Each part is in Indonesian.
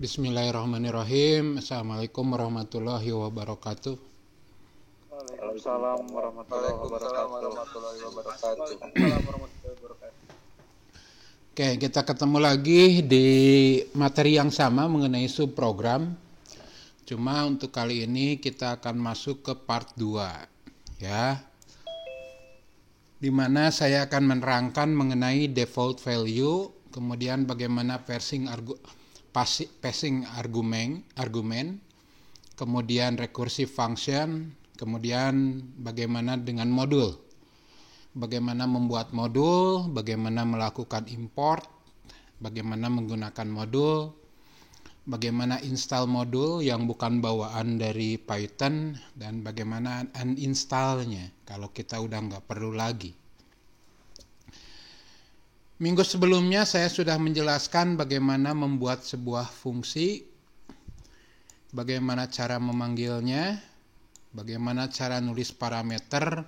Bismillahirrahmanirrahim. Assalamualaikum warahmatullahi wabarakatuh. Waalaikumsalam warahmatullahi wabarakatuh. Oke, kita ketemu lagi di materi yang sama mengenai subprogram. Cuma untuk kali ini kita akan masuk ke part 2, ya. Di mana saya akan menerangkan mengenai default value, kemudian bagaimana passing argumen, kemudian recursive function, kemudian bagaimana dengan modul, bagaimana membuat modul, bagaimana melakukan import, bagaimana menggunakan modul, bagaimana install modul yang bukan bawaan dari Python, dan bagaimana uninstallnya kalau kita udah nggak perlu lagi. Minggu sebelumnya saya sudah menjelaskan bagaimana membuat sebuah fungsi, bagaimana cara memanggilnya, bagaimana cara nulis parameter,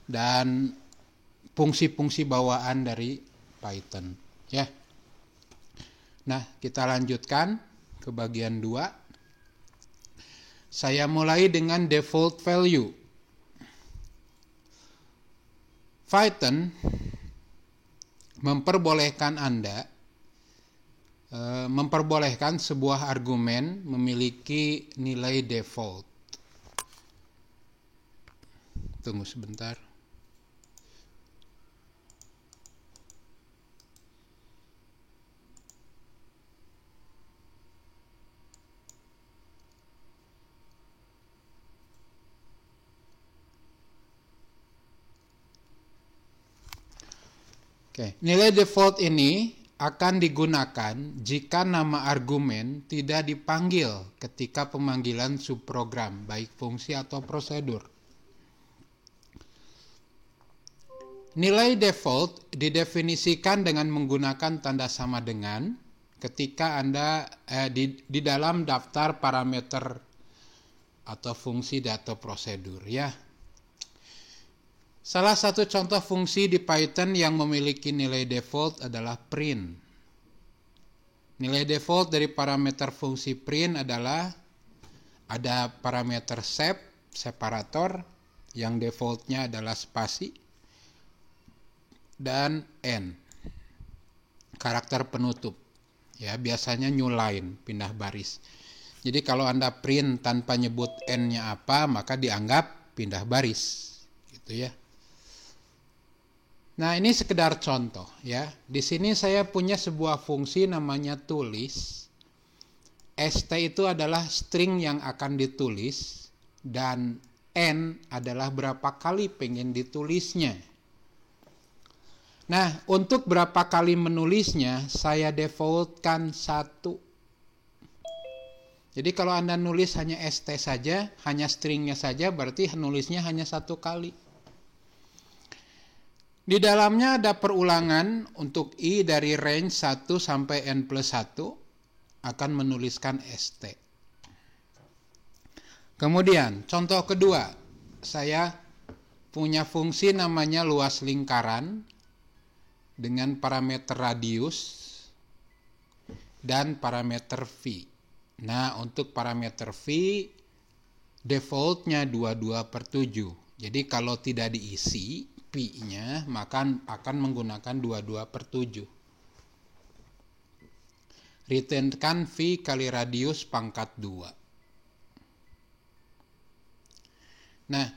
dan fungsi-fungsi bawaan dari Python. Ya. Nah, kita lanjutkan ke bagian 2. Saya mulai dengan default value. Python memperbolehkan sebuah argumen memiliki nilai default. Tunggu sebentar. Nilai default ini akan digunakan jika nama argumen tidak dipanggil ketika pemanggilan subprogram, baik fungsi atau prosedur. Nilai default didefinisikan dengan menggunakan tanda sama dengan ketika Anda di dalam daftar parameter atau fungsi atau prosedur, ya. Salah satu contoh fungsi di Python yang memiliki nilai default adalah print. Nilai default dari parameter fungsi print adalah ada parameter separator yang defaultnya adalah spasi, dan n, karakter penutup. Ya, biasanya new line, pindah baris. Jadi kalau Anda print tanpa nyebut n-nya apa, maka dianggap pindah baris, gitu ya. Nah, ini sekedar contoh, ya. Di sini saya punya sebuah fungsi namanya tulis. St itu adalah string yang akan ditulis, dan n adalah berapa kali pengen ditulisnya. Nah, untuk berapa kali menulisnya, saya defaultkan 1. Jadi kalau Anda nulis hanya st saja, hanya stringnya saja, berarti nulisnya hanya 1 kali. Di dalamnya ada perulangan untuk i dari range 1 sampai n+1 akan menuliskan st. Kemudian, contoh kedua, saya punya fungsi namanya luas lingkaran dengan parameter radius dan parameter v. Nah, untuk parameter v, defaultnya 22/7. Jadi kalau tidak diisi P-nya, maka akan menggunakan 22/7. Returnkan V kali radius pangkat 2. Nah,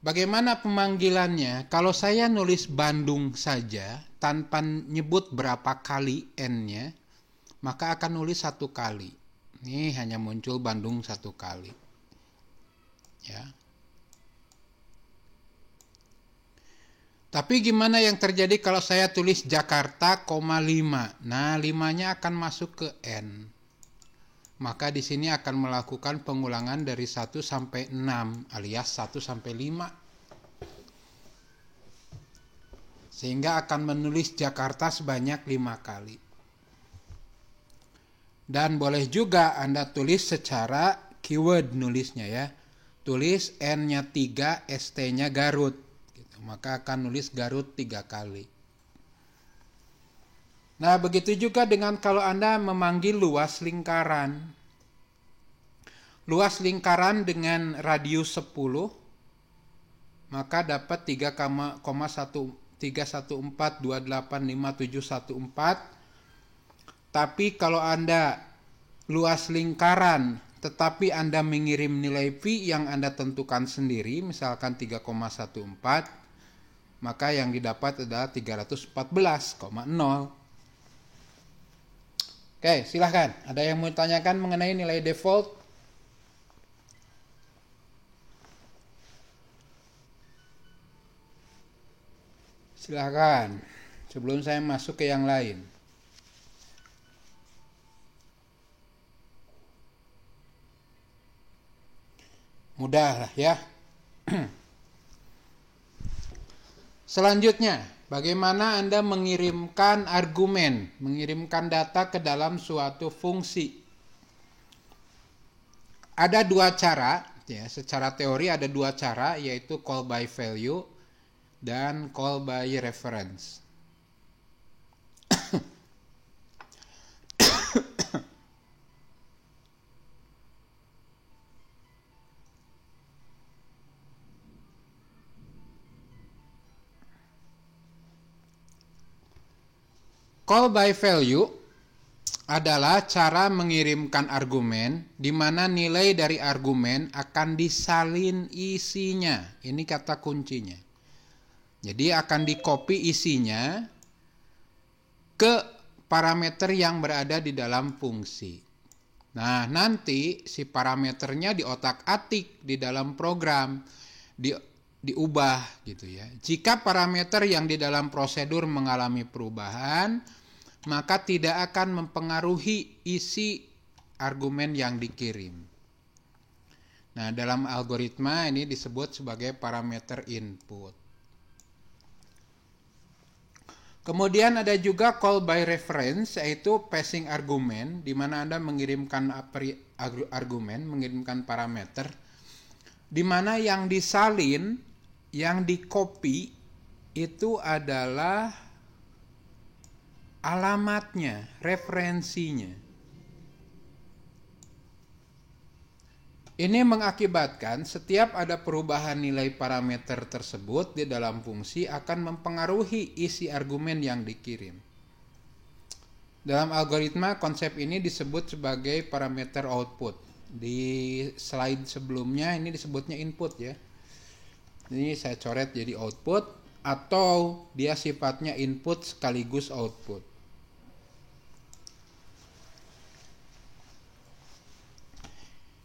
bagaimana pemanggilannya? Kalau saya nulis Bandung saja, tanpa nyebut berapa kali N-nya, maka akan nulis 1 kali. Ini hanya muncul Bandung 1 kali. Ya. Tapi gimana yang terjadi kalau saya tulis Jakarta, 5. Nah, 5-nya akan masuk ke N. Maka di sini akan melakukan pengulangan dari 1 sampai 6 alias 1 sampai 5. Sehingga akan menulis Jakarta sebanyak 5 kali. Dan boleh juga Anda tulis secara keyword nulisnya, ya. Tulis N-nya 3, ST-nya Garut. Maka akan nulis Garut 3 kali. Nah, begitu juga dengan kalau Anda memanggil luas lingkaran. Luas lingkaran dengan radius 10, maka dapat 3,314285714. Tapi kalau Anda luas lingkaran, tetapi Anda mengirim nilai pi yang Anda tentukan sendiri, misalkan 3,14, maka yang didapat adalah 314,0. Oke, silahkan. Ada yang mau tanyakan mengenai nilai default? Silahkan. Sebelum saya masuk ke yang lain. Mudah lah ya. Selanjutnya, bagaimana Anda mengirimkan argumen, mengirimkan data ke dalam suatu fungsi? Ada dua cara, ya, secara teori ada dua cara, yaitu call by value dan call by reference. Call by value adalah cara mengirimkan argumen di mana nilai dari argumen akan disalin isinya. Ini kata kuncinya. Jadi akan di-copy isinya ke parameter yang berada di dalam fungsi. Nah, nanti si parameternya diotak-atik di dalam program, diubah gitu ya. Jika parameter yang di dalam prosedur mengalami perubahan, maka tidak akan mempengaruhi isi argumen yang dikirim. Nah, dalam algoritma ini disebut sebagai parameter input. Kemudian ada juga call by reference, yaitu passing argumen, di mana Anda mengirimkan argumen, mengirimkan parameter, di mana yang disalin, yang di-copy itu adalah alamatnya, referensinya. Ini mengakibatkan setiap ada perubahan nilai parameter tersebut di dalam fungsi akan mempengaruhi isi argumen yang dikirim. Dalam algoritma, konsep ini disebut sebagai parameter output. Di slide sebelumnya ini disebutnya input ya. Ini saya coret jadi output, atau dia sifatnya input sekaligus output.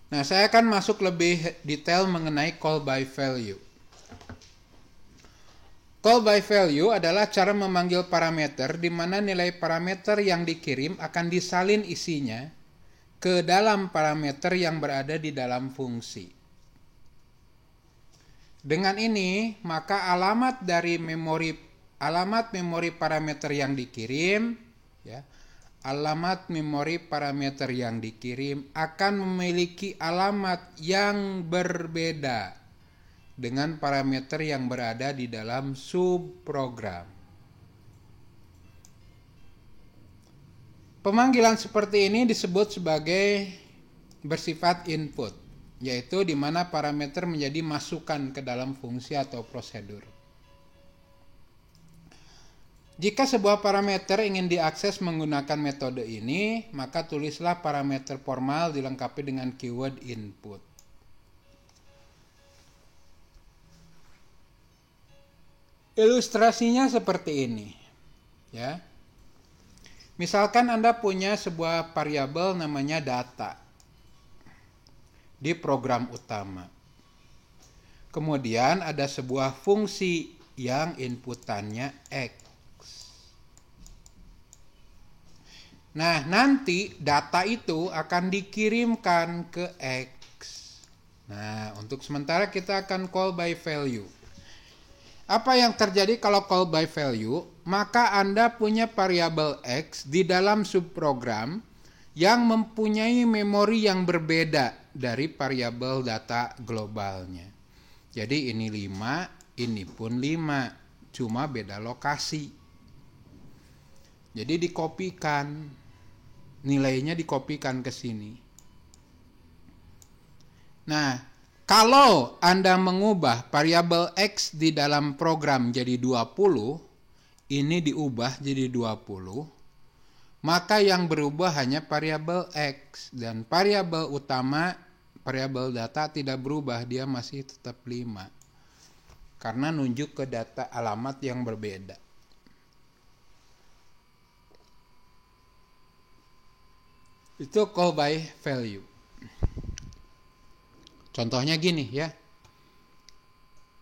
Nah, saya akan masuk lebih detail mengenai call by value. Call by value adalah cara memanggil parameter di mana nilai parameter yang dikirim akan disalin isinya ke dalam parameter yang berada di dalam fungsi. Dengan ini, maka alamat memori parameter yang dikirim, ya, alamat memori parameter yang dikirim akan memiliki alamat yang berbeda dengan parameter yang berada di dalam subprogram. Pemanggilan seperti ini disebut sebagai bersifat input, yaitu di mana parameter menjadi masukan ke dalam fungsi atau prosedur. Jika sebuah parameter ingin diakses menggunakan metode ini, maka tulislah parameter formal dilengkapi dengan keyword input. Ilustrasinya seperti ini, ya. Misalkan Anda punya sebuah variabel namanya data di program utama. Kemudian ada sebuah fungsi yang inputannya X. Nah, nanti data itu akan dikirimkan ke X. Nah, untuk sementara kita akan call by value. Apa yang terjadi kalau call by value? Maka Anda punya variabel X di dalam subprogram yang mempunyai memori yang berbeda dari variabel data globalnya. Jadi ini 5, ini pun 5, cuma beda lokasi. Jadi dikopikan, nilainya dikopikan ke sini. Nah, kalau Anda mengubah variabel X di dalam program jadi 20, ini diubah jadi 20, maka yang berubah hanya variabel X. Dan variabel utama, variabel data tidak berubah, dia masih tetap 5. Karena nunjuk ke data alamat yang berbeda. Itu call by value. Contohnya gini ya.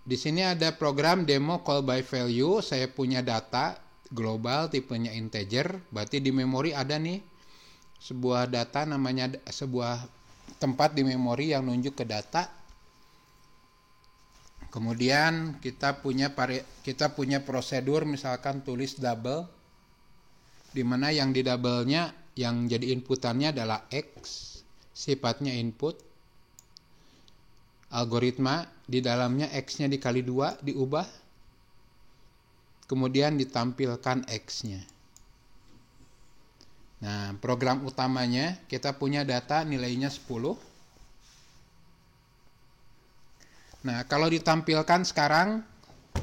Di sini ada program demo call by value. Saya punya data global tipenya integer. Berarti di memori ada nih sebuah data, namanya sebuah tempat di memori yang nunjuk ke data. Kemudian kita punya prosedur, misalkan tulis double, di mana yang di double-nya yang jadi inputannya adalah X, sifatnya input. Algoritma di dalamnya X-nya dikali 2 diubah, kemudian ditampilkan X-nya. Nah, program utamanya kita punya data nilainya 10. Nah, kalau ditampilkan sekarang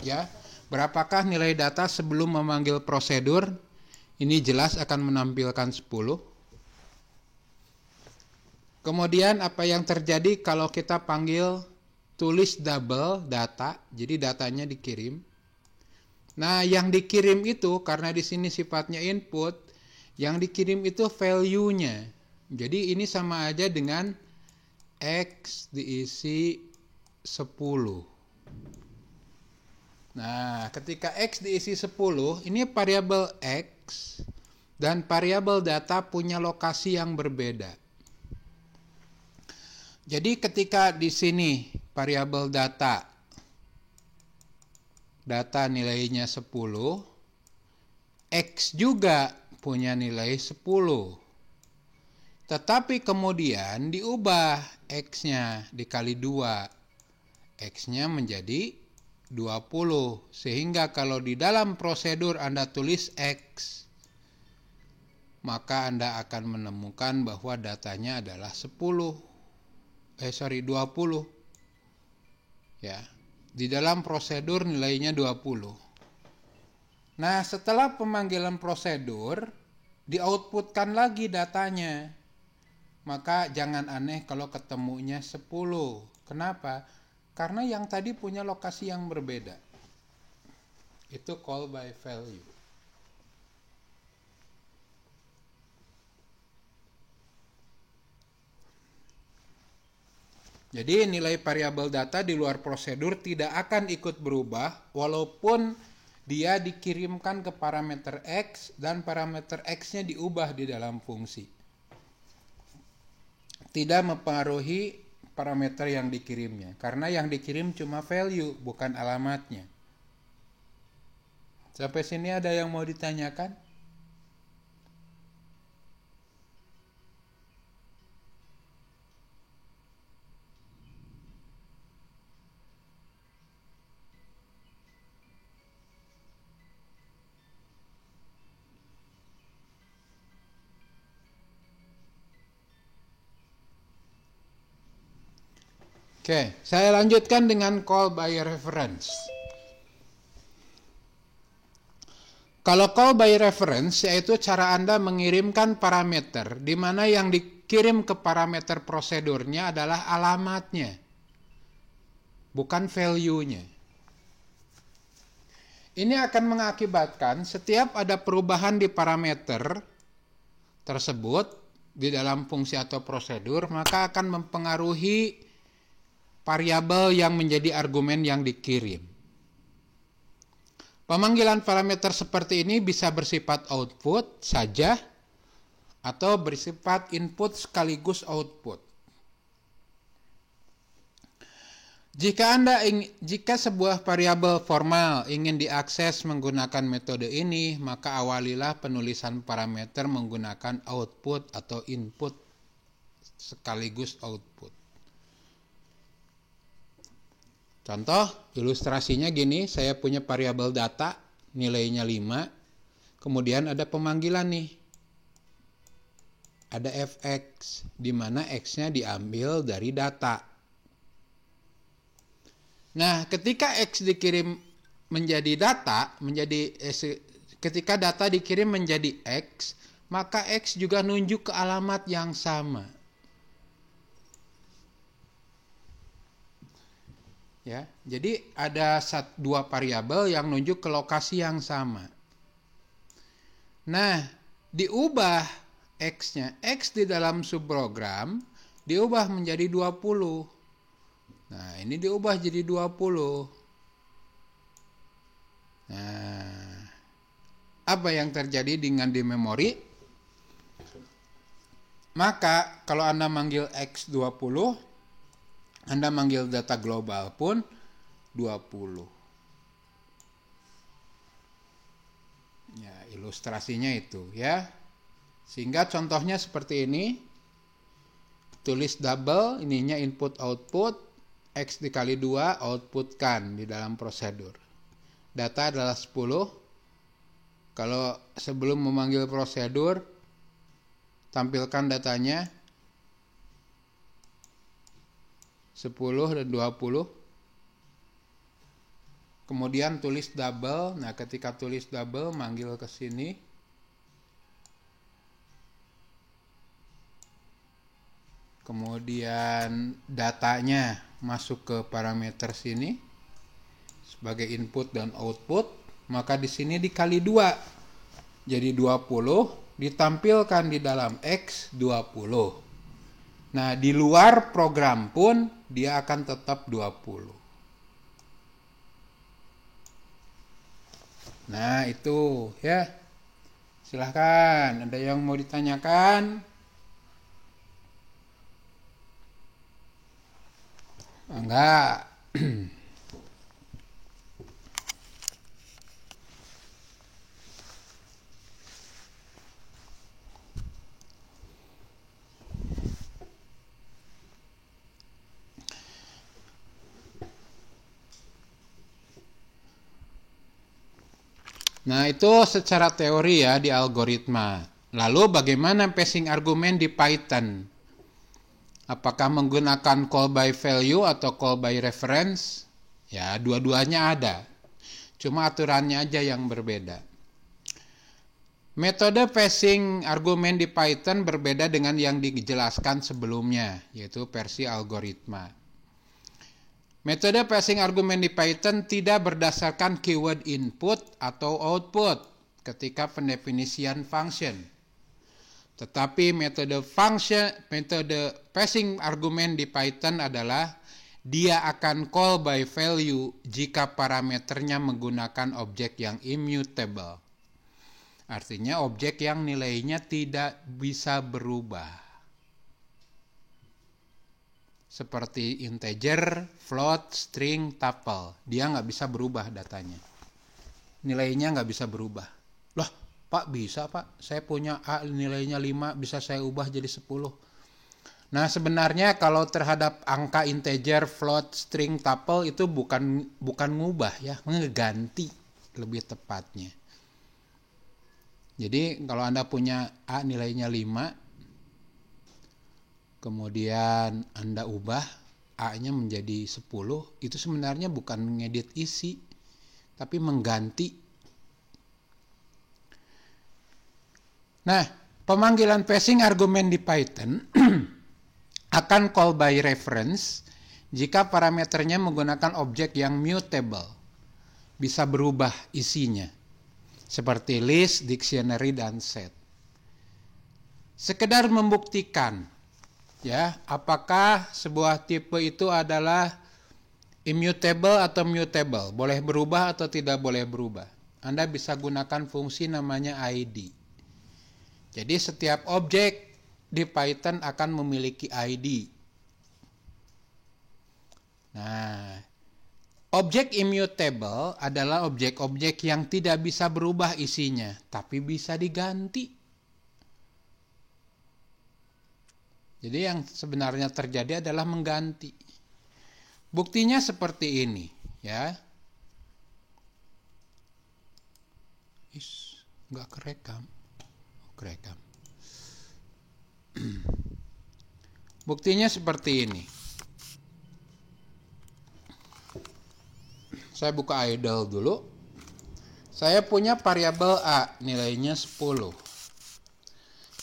ya, berapakah nilai data sebelum memanggil prosedur? Ini jelas akan menampilkan 10. Kemudian apa yang terjadi kalau kita panggil tulis double data, jadi datanya dikirim. Nah, yang dikirim itu karena di sini sifatnya input, yang dikirim itu value-nya. Jadi ini sama aja dengan X diisi 10. Nah, ketika X diisi 10, ini variabel X dan variabel data punya lokasi yang berbeda. Jadi ketika di sini variabel data nilainya 10, X juga punya nilai 10. Tetapi kemudian diubah X-nya dikali 2. X-nya menjadi 20. Sehingga kalau di dalam prosedur Anda tulis X, maka Anda akan menemukan bahwa datanya adalah 20. Ya, di dalam prosedur nilainya 20. Nah, setelah pemanggilan prosedur, di-outputkan lagi datanya. Maka jangan aneh kalau ketemunya 10. Kenapa? Karena yang tadi punya lokasi yang berbeda. Itu call by value. Jadi nilai variabel data di luar prosedur tidak akan ikut berubah walaupun dia dikirimkan ke parameter X dan parameter X-nya diubah di dalam fungsi. Tidak mempengaruhi parameter yang dikirimnya, karena yang dikirim cuma value, bukan alamatnya. Sampai sini ada yang mau ditanyakan? Oke, saya lanjutkan dengan call by reference. Kalau call by reference yaitu cara Anda mengirimkan parameter di mana yang dikirim ke parameter prosedurnya adalah alamatnya, bukan value-nya. Ini akan mengakibatkan setiap ada perubahan di parameter tersebut di dalam fungsi atau prosedur, maka akan mempengaruhi variabel yang menjadi argumen yang dikirim. Pemanggilan parameter seperti ini bisa bersifat output saja atau bersifat input sekaligus output. Jika sebuah variabel formal ingin diakses menggunakan metode ini, maka awalilah penulisan parameter menggunakan output atau input sekaligus output. Contoh ilustrasinya gini, saya punya variabel data nilainya 5. Kemudian ada pemanggilan nih. Ada fx, di mana x-nya diambil dari data. Nah, ketika x dikirim menjadi data, ketika data dikirim menjadi x, maka x juga nunjuk ke alamat yang sama. Ya, jadi ada dua variabel yang nunjuk ke lokasi yang sama. Nah, diubah x-nya. X di dalam subprogram diubah menjadi 20. Nah, ini diubah jadi 20. Nah, apa yang terjadi dengan di memori? Maka kalau Anda manggil X 20, Anda manggil data global pun 20. Ya, ilustrasinya itu ya. Sehingga contohnya seperti ini. Tulis double, ininya input output, X dikali 2 outputkan di dalam prosedur. Data adalah 10. Kalau sebelum memanggil prosedur, tampilkan datanya 10 dan 20. Kemudian tulis double. Nah, ketika tulis double, manggil ke sini. Kemudian datanya masuk ke parameter sini sebagai input dan output. Maka di sini dikali 2. Jadi 20 ditampilkan di dalam X 20. Nah, di luar program pun dia akan tetap 20. Nah, itu ya. Silahkan, ada yang mau ditanyakan? Enggak. Nah, itu secara teori ya di algoritma. Lalu bagaimana passing argumen di Python? Apakah menggunakan call by value atau call by reference? Ya, dua-duanya ada. Cuma aturannya aja yang berbeda. Metode passing argumen di Python berbeda dengan yang dijelaskan sebelumnya, yaitu versi algoritma. Metode passing argumen di Python tidak berdasarkan keyword input atau output ketika pendefinisian function. Tetapi metode passing argumen di Python adalah dia akan call by value jika parameternya menggunakan objek yang immutable. Artinya objek yang nilainya tidak bisa berubah. Seperti integer, float, string, tuple. Dia nggak bisa berubah datanya. Nilainya nggak bisa berubah. Loh, Pak bisa Pak. Saya punya A nilainya 5, bisa saya ubah jadi 10. Nah, sebenarnya kalau terhadap angka integer, float, string, tuple itu bukan ngubah ya, ngeganti lebih tepatnya. Jadi kalau Anda punya A nilainya 5, kemudian Anda ubah A-nya menjadi 10, itu sebenarnya bukan mengedit isi, tapi mengganti. Nah, pemanggilan passing argumen di Python akan call by reference jika parameternya menggunakan objek yang mutable, bisa berubah isinya, seperti list, dictionary, dan set. Sekedar membuktikan ya, apakah sebuah tipe itu adalah immutable atau mutable, boleh berubah atau tidak boleh berubah. Anda bisa gunakan fungsi namanya ID. Jadi setiap objek di Python akan memiliki ID. Nah, objek immutable adalah objek-objek yang tidak bisa berubah isinya, tapi bisa diganti. Jadi yang sebenarnya terjadi adalah mengganti. Buktinya seperti ini, ya. Nggak kerekam. Kerekam. Buktinya seperti ini. Saya buka idle dulu. Saya punya variabel A, nilainya 10.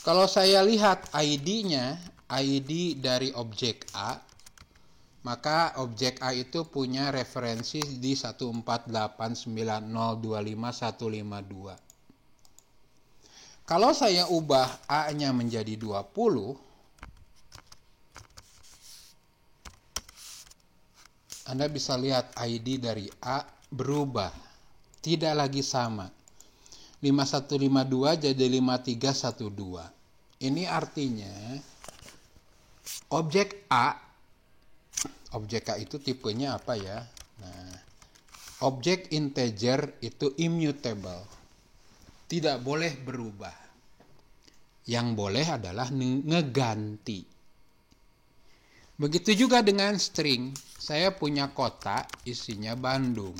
Kalau saya lihat ID-nya, ID dari objek A, maka objek A itu punya referensi di 14890255152. Kalau saya ubah A-nya menjadi 20, Anda bisa lihat ID dari A berubah, tidak lagi sama. 5152 jadi 5312. Ini artinya objek A itu tipenya apa ya? Nah, objek integer itu immutable, tidak boleh berubah. Yang boleh adalah ngeganti. Begitu juga dengan string. Saya punya kota, isinya Bandung.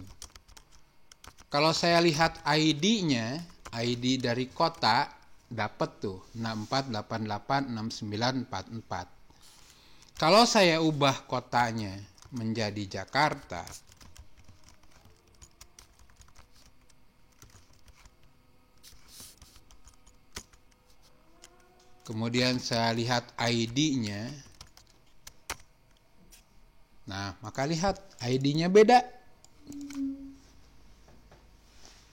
Kalau saya lihat ID-nya, ID dari kota, dapat tuh 64886944. Kalau saya ubah kotanya menjadi Jakarta, kemudian saya lihat ID-nya, nah maka lihat ID-nya beda.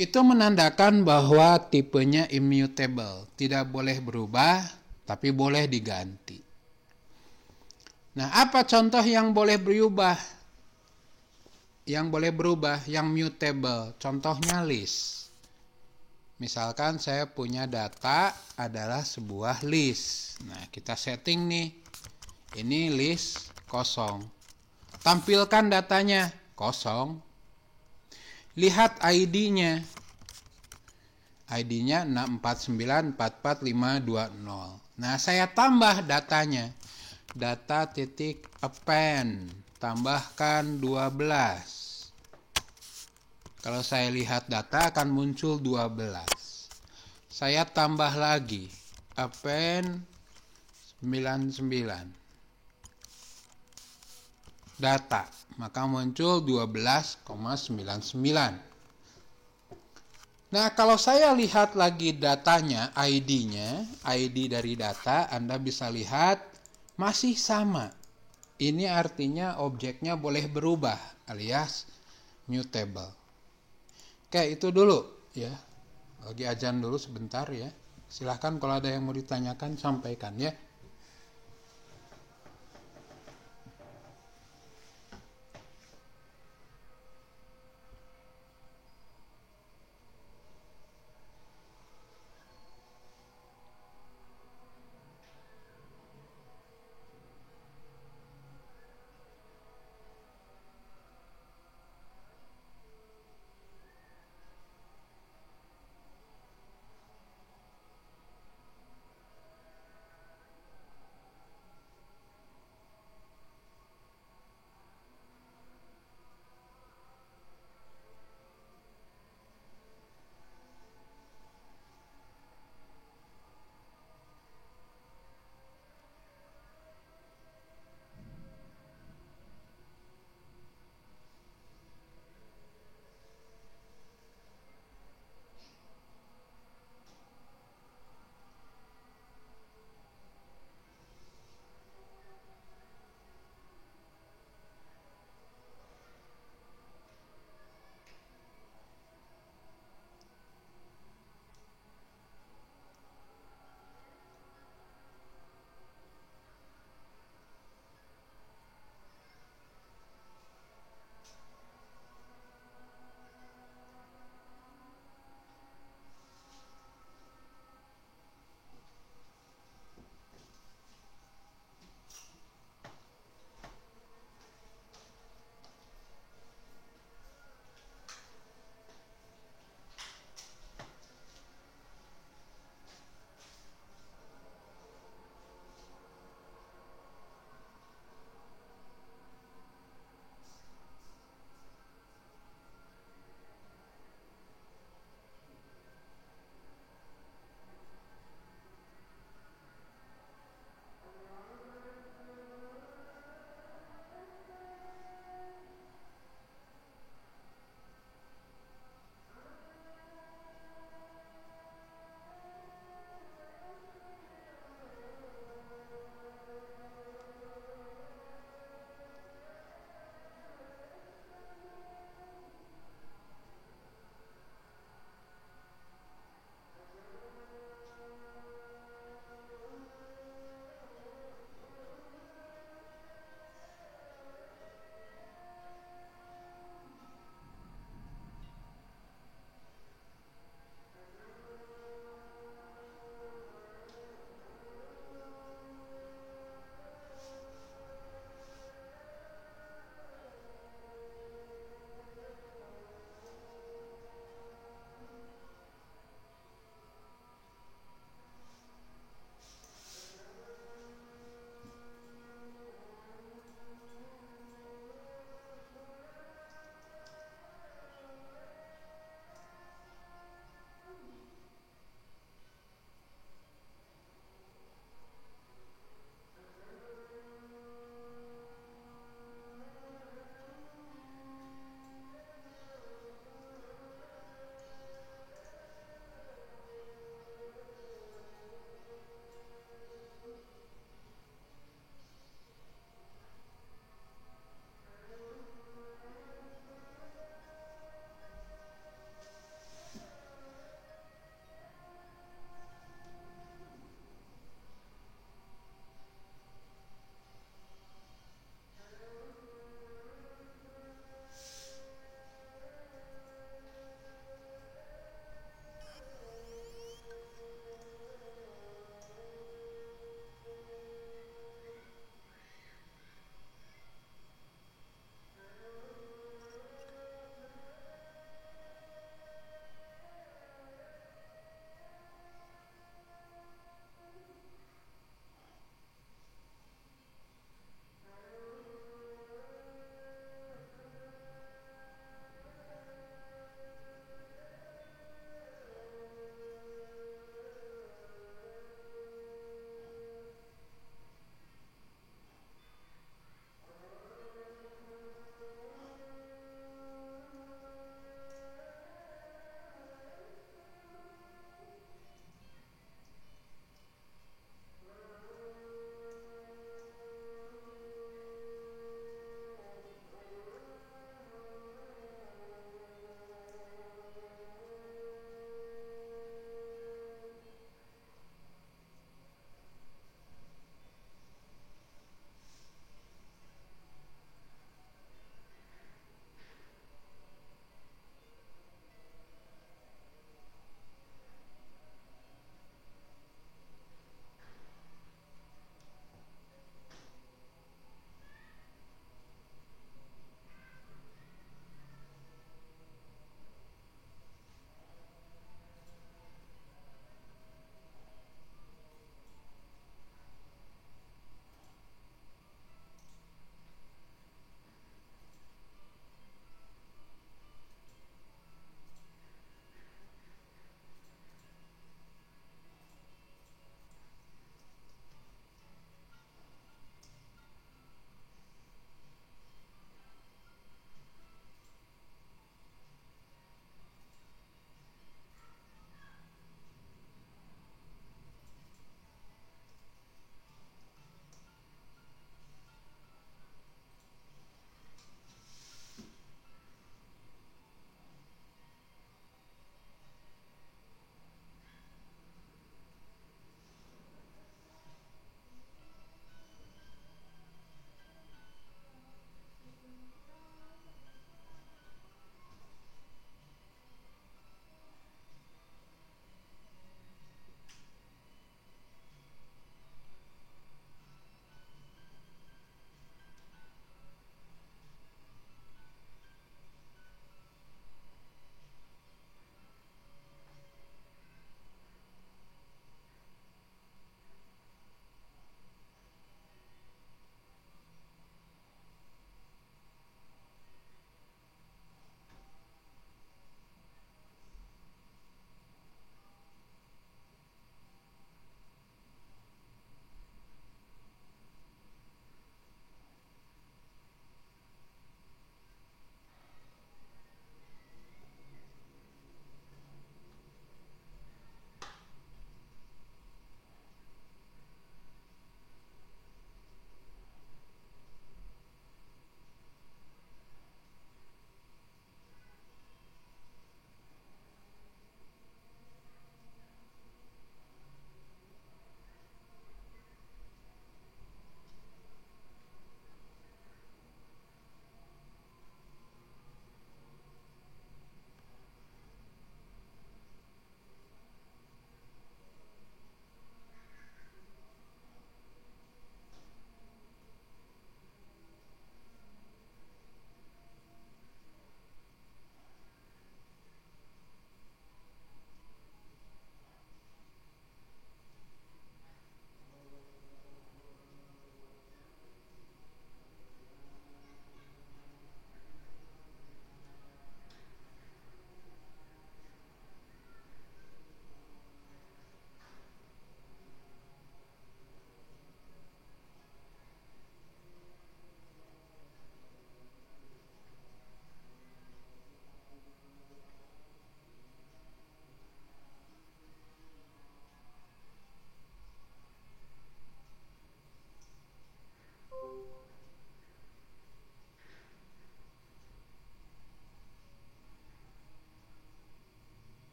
Itu menandakan bahwa tipenya immutable, tidak boleh berubah, tapi boleh diganti. Nah, apa contoh yang boleh berubah? Yang boleh berubah, yang mutable, contohnya list. Misalkan saya punya data adalah sebuah list. Nah, kita setting nih, ini list kosong. Tampilkan datanya, kosong. Lihat ID-nya. ID-nya 649445520. Nah, saya tambah datanya. Data titik append. Tambahkan 12. Kalau saya lihat data akan muncul 12. Saya tambah lagi. Append 99. Data, maka muncul 12,99. Nah, kalau saya lihat lagi datanya, ID-nya, ID dari data, Anda bisa lihat masih sama. Ini artinya objeknya boleh berubah, alias mutable. Oke, itu dulu ya. Lagi ajan dulu sebentar ya. Silahkan kalau ada yang mau ditanyakan, sampaikan ya.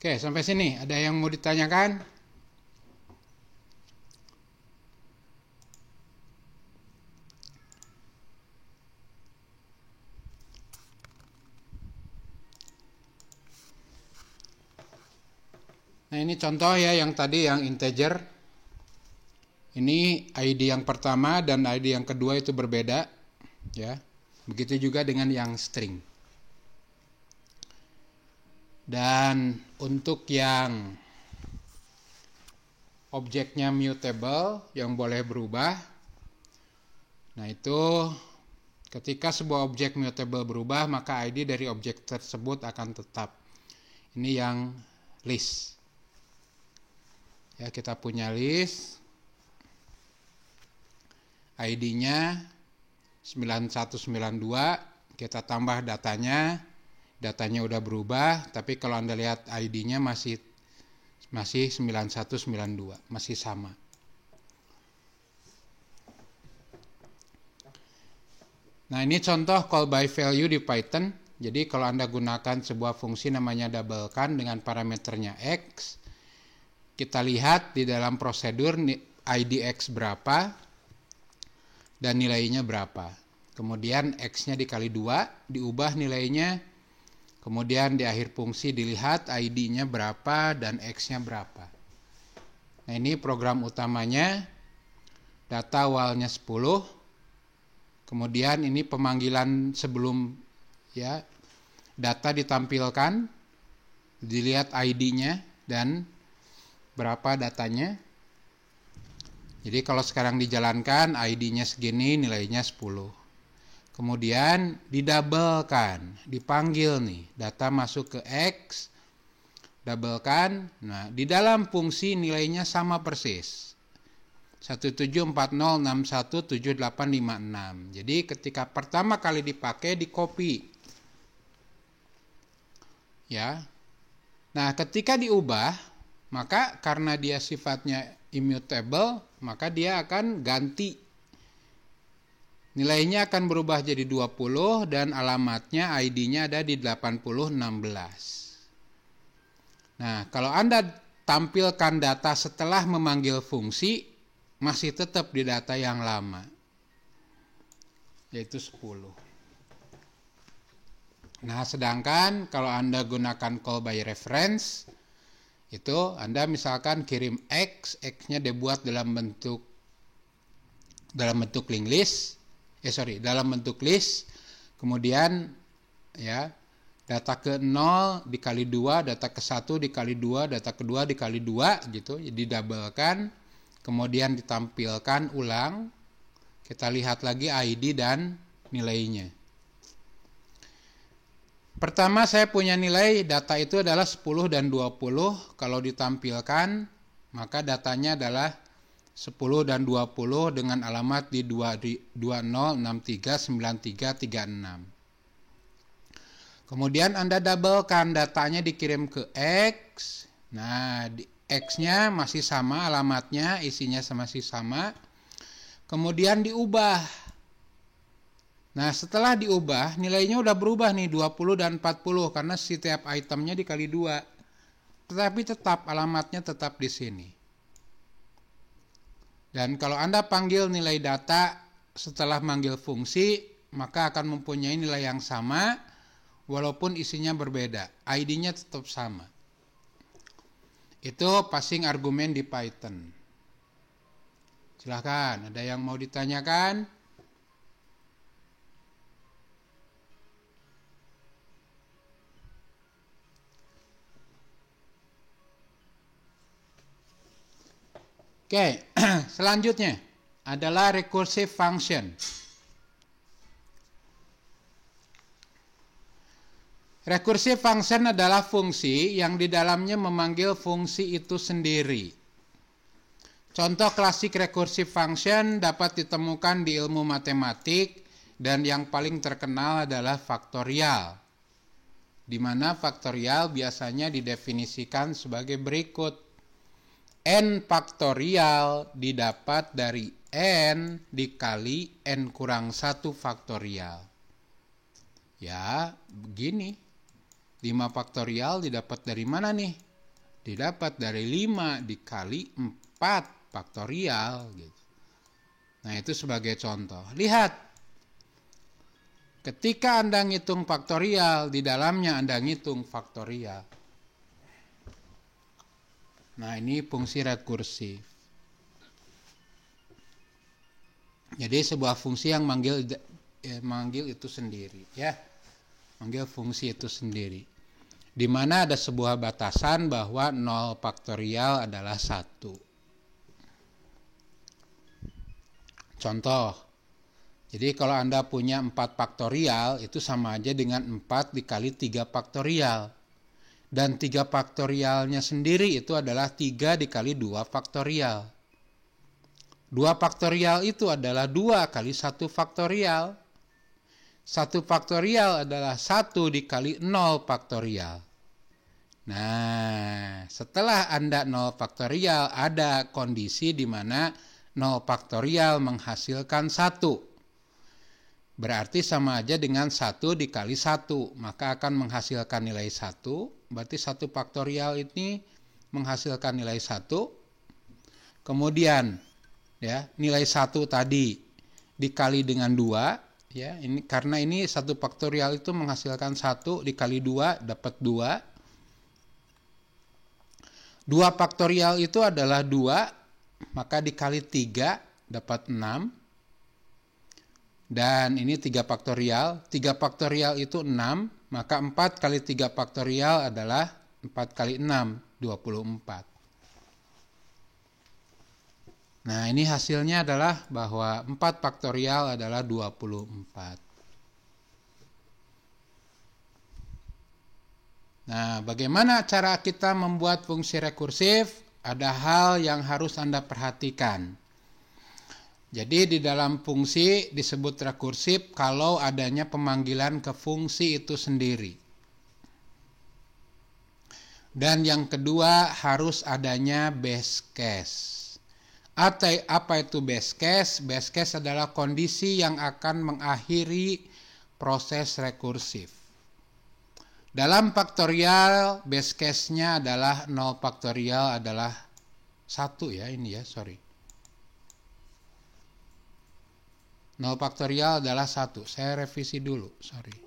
Oke, sampai sini ada yang mau ditanyakan? Nah, ini contoh ya yang tadi yang integer. Ini ID yang pertama dan ID yang kedua itu berbeda, ya. Begitu juga dengan yang string. Dan untuk yang objeknya mutable yang boleh berubah, nah itu ketika sebuah objek mutable berubah, maka ID dari objek tersebut akan tetap. Ini yang list. Ya, kita punya list. ID-nya 9192, kita tambah datanya udah berubah, tapi kalau Anda lihat ID-nya masih 9192, masih sama. Nah, ini contoh call by value di Python. Jadi kalau Anda gunakan sebuah fungsi namanya doublekan dengan parameternya X, kita lihat di dalam prosedur ID X berapa dan nilainya berapa. Kemudian X-nya dikali 2, diubah nilainya. Kemudian di akhir fungsi dilihat ID-nya berapa dan X-nya berapa. Nah, ini program utamanya. Data awalnya 10. Kemudian ini pemanggilan sebelum ya data ditampilkan. Dilihat ID-nya dan berapa datanya. Jadi kalau sekarang dijalankan ID-nya segini, nilainya 10. Kemudian didabelkan, dipanggil nih, data masuk ke X, doublekan. Nah, di dalam fungsi nilainya sama persis. 1740617856. Jadi ketika pertama kali dipakai di copy. Ya. Nah, ketika diubah, maka karena dia sifatnya immutable, maka dia akan ganti. Nilainya akan berubah jadi 20 dan alamatnya ID-nya ada di 8016. Nah, kalau Anda tampilkan data setelah memanggil fungsi, masih tetap di data yang lama, yaitu 10. Nah, sedangkan kalau Anda gunakan call by reference, itu Anda misalkan kirim X, X-nya dibuat dalam bentuk linked list, dalam bentuk list, kemudian ya data ke 0 dikali 2, data ke 1 dikali 2, data kedua dikali 2 gitu, didabelkan, kemudian ditampilkan ulang, kita lihat lagi ID dan nilainya. Pertama saya punya nilai data itu adalah 10 dan 20, kalau ditampilkan maka datanya adalah 10 dan 20 dengan alamat di 20639336. Kemudian Anda doublekan, datanya dikirim ke X. Nah, X-nya masih sama alamatnya, isinya masih sama. Kemudian diubah. Nah, setelah diubah, nilainya udah berubah nih 20 dan 40 karena setiap itemnya dikali 2. Tetapi tetap alamatnya tetap di sini. Dan kalau Anda panggil nilai data setelah manggil fungsi, maka akan mempunyai nilai yang sama walaupun isinya berbeda. ID-nya tetap sama. Itu passing argumen di Python. Silahkan, ada yang mau ditanyakan? Oke, selanjutnya adalah recursive function. Recursive function adalah fungsi yang di dalamnya memanggil fungsi itu sendiri. Contoh klasik recursive function dapat ditemukan di ilmu matematik dan yang paling terkenal adalah faktorial. Di mana faktorial biasanya didefinisikan sebagai berikut. N faktorial didapat dari N dikali N kurang 1 faktorial. Ya, begini. 5 faktorial didapat dari mana nih? didapat dari 5 dikali 4 faktorial gitu. Nah, itu sebagai contoh. Lihat, ketika Anda ngitung faktorial, di dalamnya Anda ngitung faktorial. Nah, ini fungsi rekursif. Jadi sebuah fungsi yang manggil itu sendiri, ya. Manggil fungsi itu sendiri. Di mana ada sebuah batasan bahwa 0 faktorial adalah 1. Contoh, jadi kalau Anda punya 4 faktorial, itu sama aja dengan 4 dikali 3 faktorial. Dan 3 faktorialnya sendiri itu adalah 3 dikali 2 faktorial. 2 faktorial itu adalah 2 kali 1 faktorial. 1 faktorial adalah 1 dikali 0 faktorial. Nah, setelah Anda 0 faktorial, ada kondisi di mana 0 faktorial menghasilkan 1. Berarti sama aja dengan 1 dikali 1. Maka akan menghasilkan nilai 1. Berarti 1 faktorial ini menghasilkan nilai 1. Kemudian, ya, nilai 1 tadi dikali dengan 2. Ya, ini karena ini 1 faktorial itu menghasilkan 1 dikali 2 dapat 2. 2 faktorial itu adalah 2, maka dikali 3 dapat 6. Dan ini 3 faktorial. 3 faktorial itu 6, maka 4 kali 3 faktorial adalah 4 kali 6, 24. Nah, ini hasilnya adalah bahwa 4 faktorial adalah 24. Nah, bagaimana cara kita membuat fungsi rekursif? Ada hal yang harus Anda perhatikan. Jadi di dalam fungsi disebut rekursif kalau adanya pemanggilan ke fungsi itu sendiri. Dan yang kedua harus adanya base case. Apa itu base case? Base case adalah kondisi yang akan mengakhiri proses rekursif. Dalam faktorial, base case-nya adalah 0 faktorial adalah 1 ya, ini ya, sorry. 0 faktorial adalah 1. Saya revisi dulu, sorry.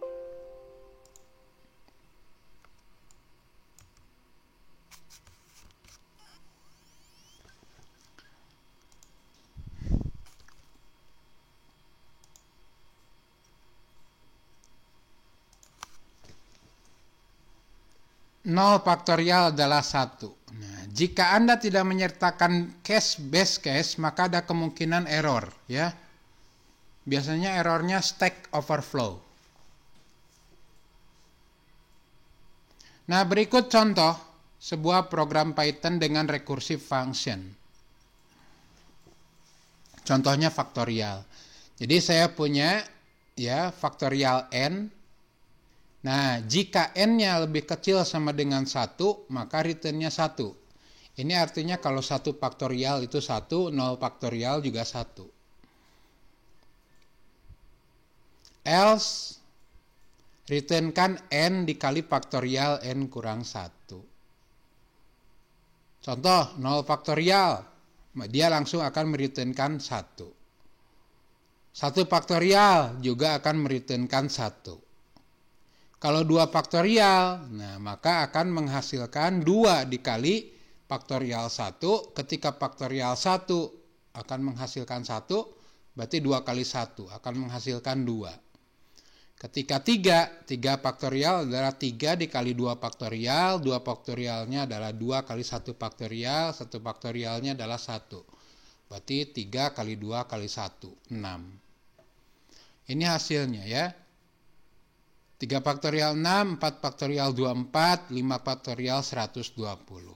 Nol faktorial adalah 1. Nah, jika Anda tidak menyertakan base case, maka ada kemungkinan error, ya. Biasanya errornya stack overflow. Nah, berikut contoh sebuah program Python dengan recursive function. Contohnya faktorial. Jadi saya punya ya faktorial n. Nah, jika n-nya lebih kecil sama dengan 1, maka return-nya 1. Ini artinya kalau 1 faktorial itu 1, 0 faktorial juga 1. Else, returnkan n dikali faktorial n kurang 1. Contoh, 0 faktorial, dia langsung akan mereturnkan 1. 1 faktorial juga akan mereturnkan 1. Kalau 2 faktorial, nah maka akan menghasilkan 2 dikali faktorial 1. Ketika faktorial 1 akan menghasilkan 1, berarti 2 kali 1 akan menghasilkan 2. Ketika 3 faktorial adalah 3 dikali 2 faktorial. 2 faktorialnya adalah 2 kali 1 faktorial. 1 faktorialnya adalah 1. Berarti 3 kali 2 kali 1, 6. Ini hasilnya ya. 3 faktorial 6, 4 faktorial 24, 5 faktorial 120.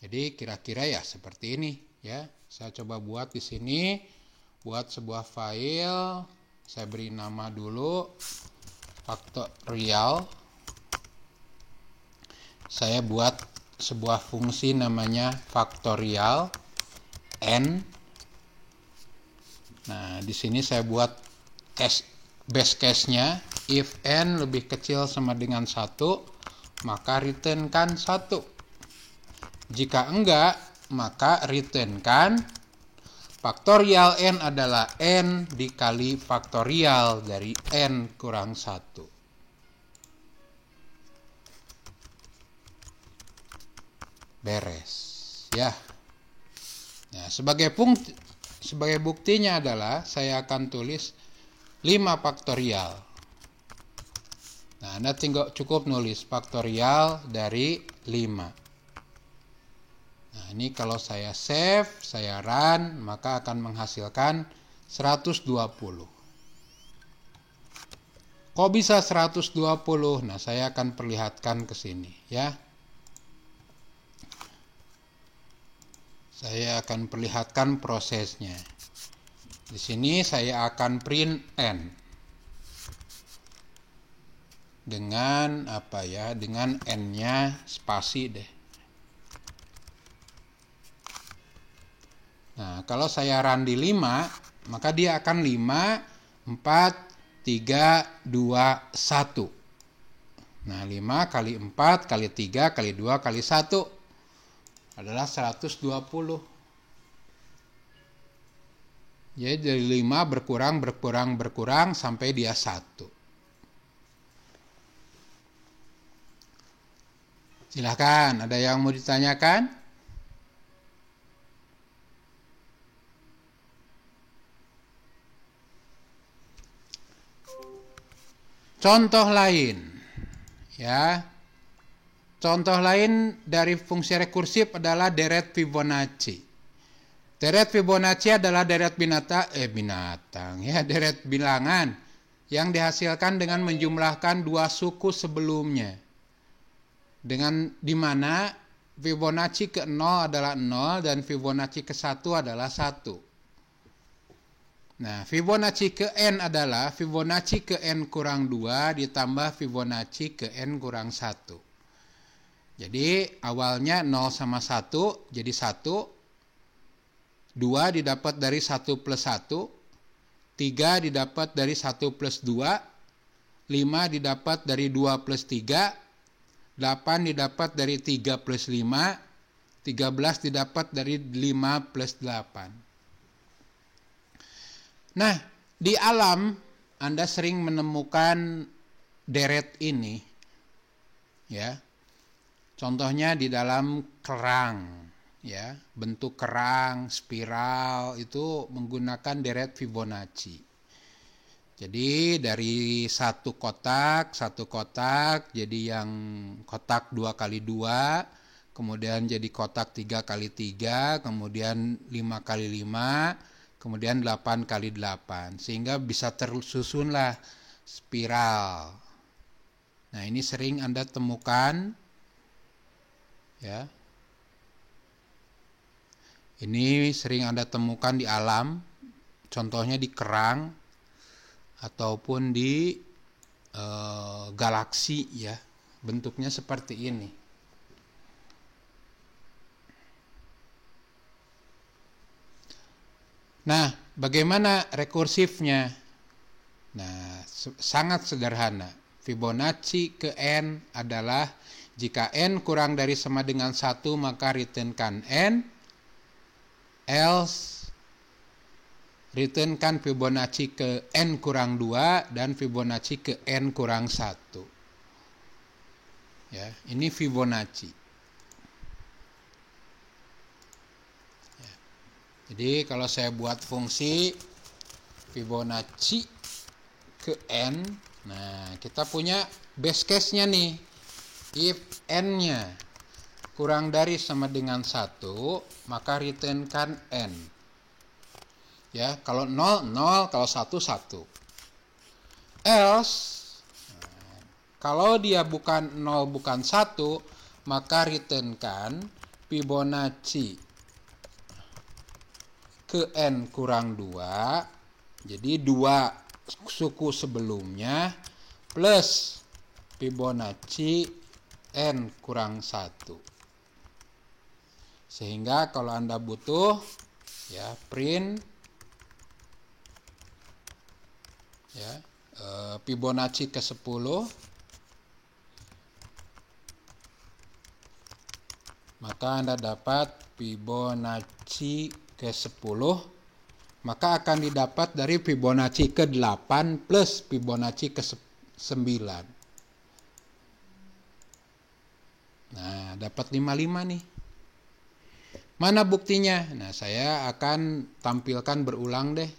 Jadi kira-kira ya seperti ini ya. Saya coba buat di sini, buat sebuah file. Saya beri nama dulu faktorial. Saya buat sebuah fungsi namanya faktorial n. Nah, di sini saya buat base case-nya. If n lebih kecil sama dengan 1, maka returnkan 1. Jika enggak, maka returnkan faktorial n adalah n dikali faktorial dari n kurang 1. Beres. Ya. Nah, sebagai buktinya adalah saya akan tulis 5 faktorial. Nah, Anda tinggal cukup nulis faktorial dari 5. Nah, ini kalau saya save, saya run, maka akan menghasilkan 120. Kok bisa 120? Nah, saya akan perlihatkan ke sini, ya. Saya akan perlihatkan prosesnya. Di sini saya akan print n. Dengan apa ya? Dengan n-nya spasi deh. Nah, kalau saya run di 5, maka dia akan 5, 4, 3, 2, 1. Nah, 5 kali 4 kali 3 kali 2 kali 1 adalah 120. Jadi dari 5 berkurang sampai dia 1. Silahkan, ada yang mau ditanyakan? Contoh lain, ya. Contoh lain dari fungsi rekursif adalah deret Fibonacci. Deret Fibonacci adalah deret deret bilangan yang dihasilkan dengan menjumlahkan 2 suku sebelumnya. Di mana Fibonacci ke 0 adalah 0 dan Fibonacci ke 1 adalah 1. Nah, Fibonacci ke n adalah Fibonacci ke n kurang 2 ditambah Fibonacci ke n kurang 1. Jadi awalnya 0 sama 1 jadi 1. 2 didapat dari 1 plus 1. 3 didapat dari 1 plus 2. 5 didapat dari 2 plus 3. 8 didapat dari 3 plus 5. 13 didapat dari 5 plus 8. Nah, di alam Anda sering menemukan deret ini. Ya. Contohnya di dalam kerang, ya, bentuk kerang, spiral itu menggunakan deret Fibonacci. Jadi dari satu kotak, jadi yang kotak 2 kali 2, kemudian jadi kotak 3 kali 3, kemudian 5 kali 5, kemudian 8 kali 8, sehingga bisa tersusunlah spiral. Nah, ini sering Anda temukan. Ya. Ini sering Anda temukan di alam, contohnya di kerang ataupun di galaksi, ya. Bentuknya seperti ini. Nah, bagaimana rekursifnya? Nah, sangat sederhana. Fibonacci ke n adalah jika n kurang dari sama dengan 1, maka returnkan n, else returnkan Fibonacci ke n kurang 2 dan Fibonacci ke n kurang 1. Ya, ini Fibonacci. Ya. Jadi kalau saya buat fungsi Fibonacci ke n, nah kita punya base case-nya nih. If n-nya kurang dari sama dengan 1, maka returnkan n. Ya, kalau 0, 0, kalau 1, 1. Else, kalau dia bukan 0, bukan 1, maka returnkan Fibonacci ke n kurang 2. Jadi 2 suku sebelumnya plus Fibonacci n kurang 1. Sehingga kalau Anda butuh, ya, print, ya, Fibonacci ke 10, maka Anda dapat Fibonacci ke-10, maka akan didapat dari Fibonacci ke-8 plus Fibonacci ke-9. Nah, dapat 55 nih. Mana buktinya? Nah, saya akan tampilkan berulang deh.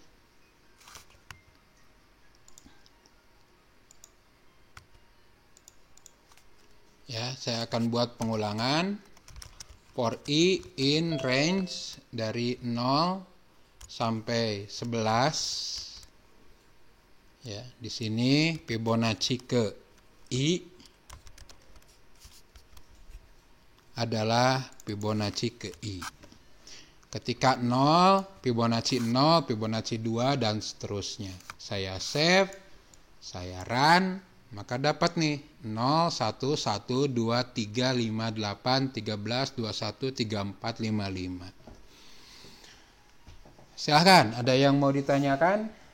Ya, saya akan buat pengulangan. For I in range dari 0 sampai 11. Ya, di sini Fibonacci ke I adalah Fibonacci ke I. Ketika 0, Fibonacci 0, Fibonacci 2, dan seterusnya. Saya save, saya run, maka dapat nih 0, 1, 1, 2, 3, 5, 8, 13, 21, 34, 55. Silahkan, ada yang mau ditanyakan?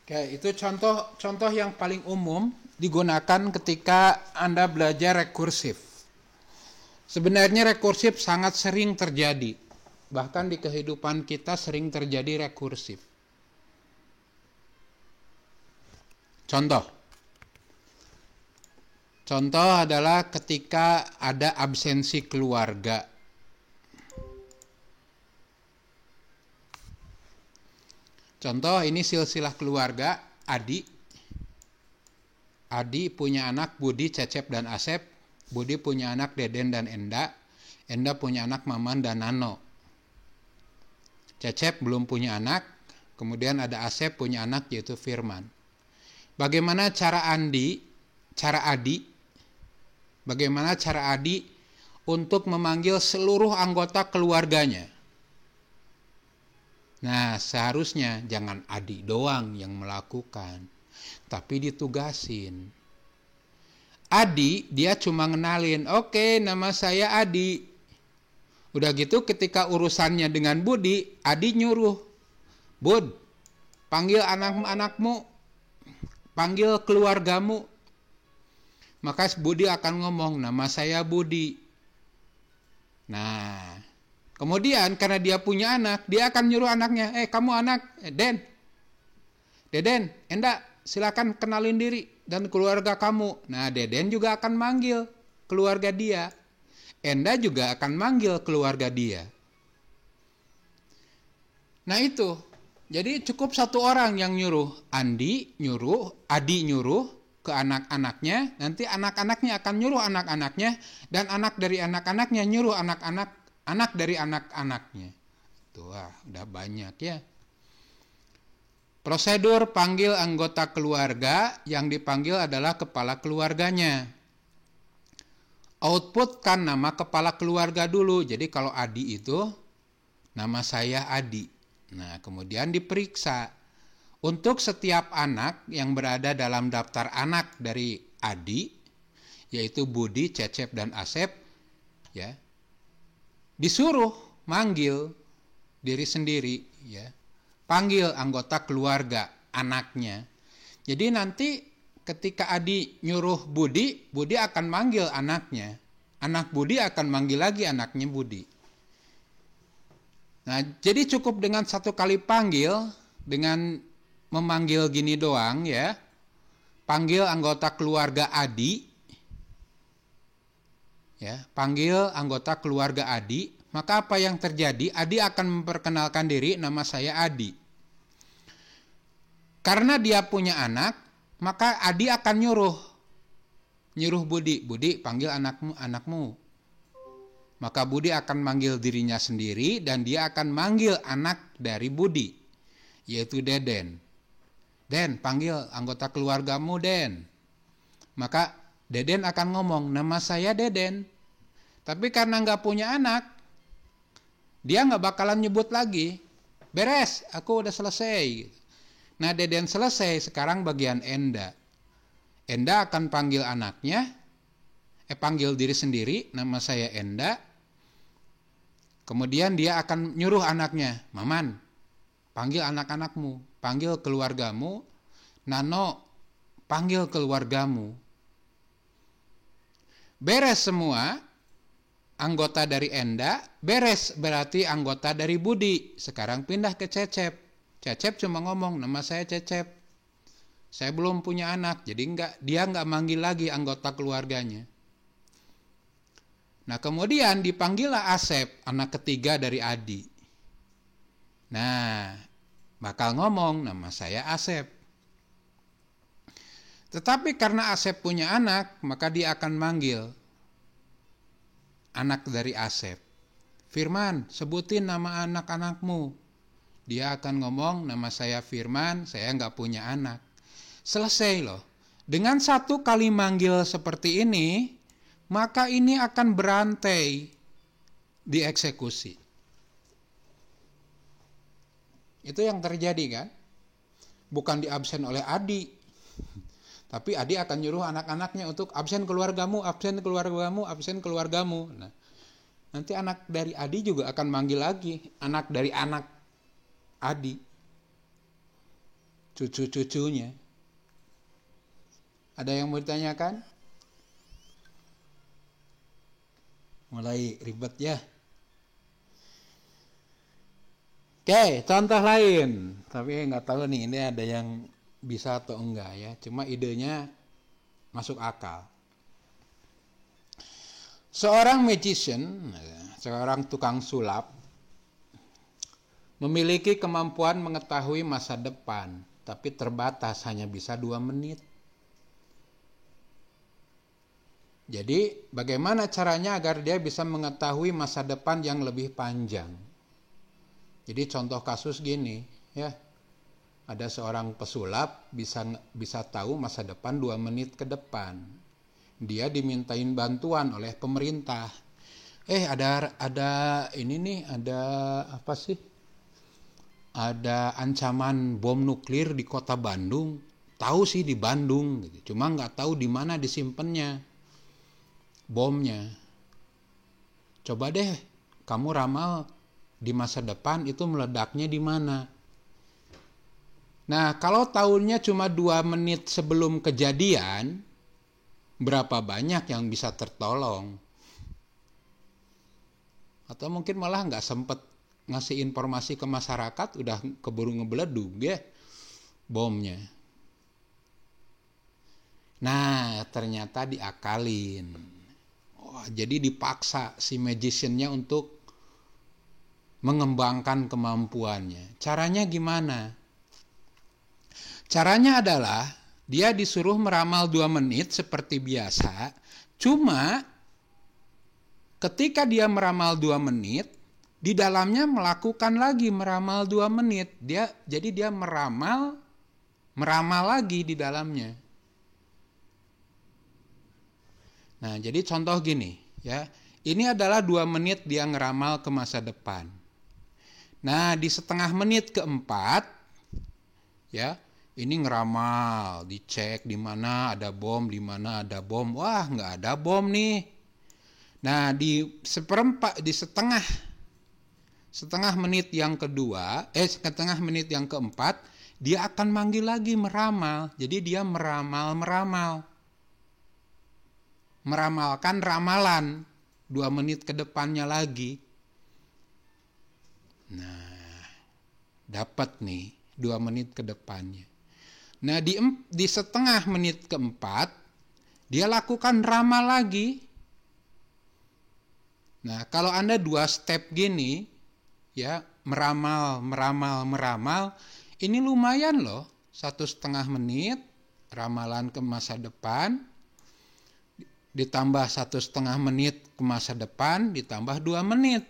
Oke, itu contoh yang paling umum digunakan ketika Anda belajar rekursif. Sebenarnya rekursif sangat sering terjadi. Bahkan di kehidupan kita sering terjadi rekursif. Contoh adalah ketika ada absensi keluarga. Contoh, ini silsilah keluarga, Adi punya anak Budi, Cecep, dan Asep. Budi punya anak Deden dan Enda. Enda punya anak Maman dan Nano. Cecep belum punya anak. Kemudian ada Asep punya anak yaitu Firman. Bagaimana cara Adi untuk memanggil seluruh anggota keluarganya? Nah, seharusnya jangan Adi doang yang melakukan, tapi ditugasin. Adi, dia cuma ngenalin, oke, nama saya Adi. Udah gitu ketika urusannya dengan Budi, Adi nyuruh, Bud, panggil anak-anakmu, panggil keluargamu. Maka Budi akan ngomong, nama saya Budi. Nah, kemudian karena dia punya anak, dia akan nyuruh anaknya, kamu anak, Deden, Enda, silakan kenalin diri dan keluarga kamu. Nah, Deden juga akan manggil keluarga dia. Enda juga akan manggil keluarga dia. Nah itu, jadi cukup satu orang yang nyuruh. Adi nyuruh ke anak-anaknya, nanti anak-anaknya akan nyuruh anak-anaknya, dan anak dari anak-anaknya nyuruh anak dari anak-anaknya. Tuh, udah banyak ya. Prosedur panggil anggota keluarga, yang dipanggil adalah kepala keluarganya. Outputkan nama kepala keluarga dulu. Jadi kalau Adi itu, nama saya Adi. Nah, kemudian diperiksa. Untuk setiap anak yang berada dalam daftar anak dari Adi, yaitu Budi, Cecep, dan Asep, ya, disuruh manggil diri sendiri, ya, panggil anggota keluarga anaknya. Jadi nanti ketika Adi nyuruh Budi, Budi akan manggil anaknya. Anak Budi akan manggil lagi anaknya Budi. Nah, jadi cukup dengan satu kali panggil, dengan memanggil gini doang ya. Panggil anggota keluarga Adi. Ya, panggil anggota keluarga Adi, maka apa yang terjadi? Adi akan memperkenalkan diri, nama saya Adi. Karena dia punya anak, maka Adi akan nyuruh Budi, panggil anakmu. Maka Budi akan manggil dirinya sendiri dan dia akan manggil anak dari Budi, yaitu Deden. Den, panggil anggota keluargamu, Den. Maka Deden akan ngomong, nama saya Deden. Tapi karena nggak punya anak, dia nggak bakalan nyebut lagi, beres, aku udah selesai. Nah, Deden selesai, sekarang bagian Enda. Enda akan panggil anaknya, panggil diri sendiri, nama saya Enda. Kemudian dia akan nyuruh anaknya, Maman, panggil anak-anakmu, panggil keluargamu, Nano, panggil keluargamu. Beres semua, anggota dari Enda, beres berarti anggota dari Budi. Sekarang pindah ke Cecep. Cecep cuma ngomong, nama saya Cecep. Saya belum punya anak, jadi dia nggak manggil lagi anggota keluarganya. Nah, kemudian dipanggillah Asep, anak ketiga dari Adi. Nah, bakal ngomong, nama saya Asep. Tetapi karena Asep punya anak, maka dia akan manggil anak dari Asep. Firman, sebutin nama anak-anakmu. Dia akan ngomong, nama saya Firman, saya nggak punya anak. Selesai loh. Dengan satu kali manggil seperti ini, maka ini akan berantai dieksekusi. Itu yang terjadi kan? Bukan diabsen oleh Adi. Tapi Adi akan nyuruh anak-anaknya untuk absen keluargamu, absen keluargamu, absen keluargamu. Nah, nanti anak dari Adi juga akan manggil lagi anak dari anak Adi, cucu-cucunya. Ada yang mau ditanyakan? Mulai ribet ya. Oke, contoh lain. Tapi nggak tahu nih ini ada yang bisa atau enggak ya. Cuma idenya masuk akal. Seorang magician, seorang tukang sulap, memiliki kemampuan mengetahui masa depan, tapi terbatas, hanya bisa 2 menit. Jadi, bagaimana caranya agar dia bisa mengetahui masa depan yang lebih panjang? Jadi, contoh kasus gini, ya. Ada seorang pesulap bisa tahu masa depan 2 menit ke depan. Dia dimintain bantuan oleh pemerintah. Ada ini nih, ada apa sih? Ada ancaman bom nuklir di kota Bandung. Tahu sih di Bandung, gitu. Cuma nggak tahu di mana disimpannya bomnya. Coba deh kamu ramal di masa depan itu meledaknya di mana. Nah, kalau tahunnya cuma 2 menit sebelum kejadian, berapa banyak yang bisa tertolong? Atau mungkin malah nggak sempet ngasih informasi ke masyarakat, udah keburu ngebeledug ya bomnya. Nah, ternyata diakalin. Jadi dipaksa si magiciannya untuk mengembangkan kemampuannya. Caranya gimana? Caranya adalah dia disuruh meramal 2 menit seperti biasa. Cuma ketika dia meramal 2 menit, di dalamnya melakukan lagi meramal 2 menit. Jadi dia meramal lagi di dalamnya. Nah, jadi contoh gini, ya. Ini adalah 2 menit dia ngeramal ke masa depan. Nah, di setengah menit keempat, ya, ini ngeramal, dicek di mana ada bom, di mana ada bom. Wah, nggak ada bom nih. Nah, di setengah menit yang kedua, setengah menit yang keempat, dia akan manggil lagi meramal. Jadi dia meramalkan ramalan 2 menit ke depannya lagi. Nah, dapat nih 2 menit ke depannya. Nah, di setengah menit keempat, dia lakukan ramal lagi. Nah, kalau Anda 2 step gini, ya, meramal, ini lumayan loh. 1,5 menit, ramalan ke masa depan, ditambah 1,5 menit ke masa depan, ditambah 2 menit.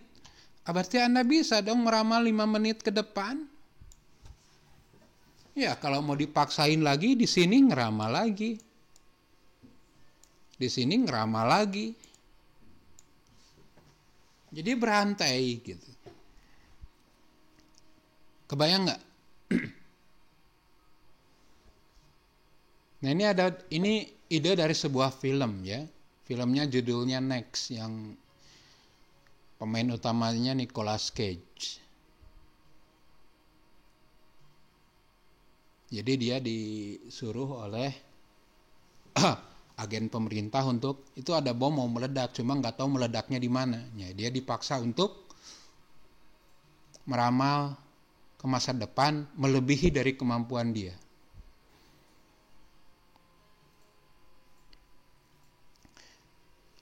Berarti Anda bisa dong meramal 5 menit ke depan. Ya, kalau mau dipaksain lagi, di sini ngeramal lagi. Di sini ngeramal lagi. Jadi berantai gitu. Kebayang nggak? Nah ini ide dari sebuah film ya. Filmnya judulnya Next yang pemain utamanya Nicolas Cage. Jadi dia disuruh oleh agen pemerintah untuk itu ada bom mau meledak, cuma nggak tahu meledaknya di mana. Ya, dia dipaksa untuk meramal ke masa depan melebihi dari kemampuan dia.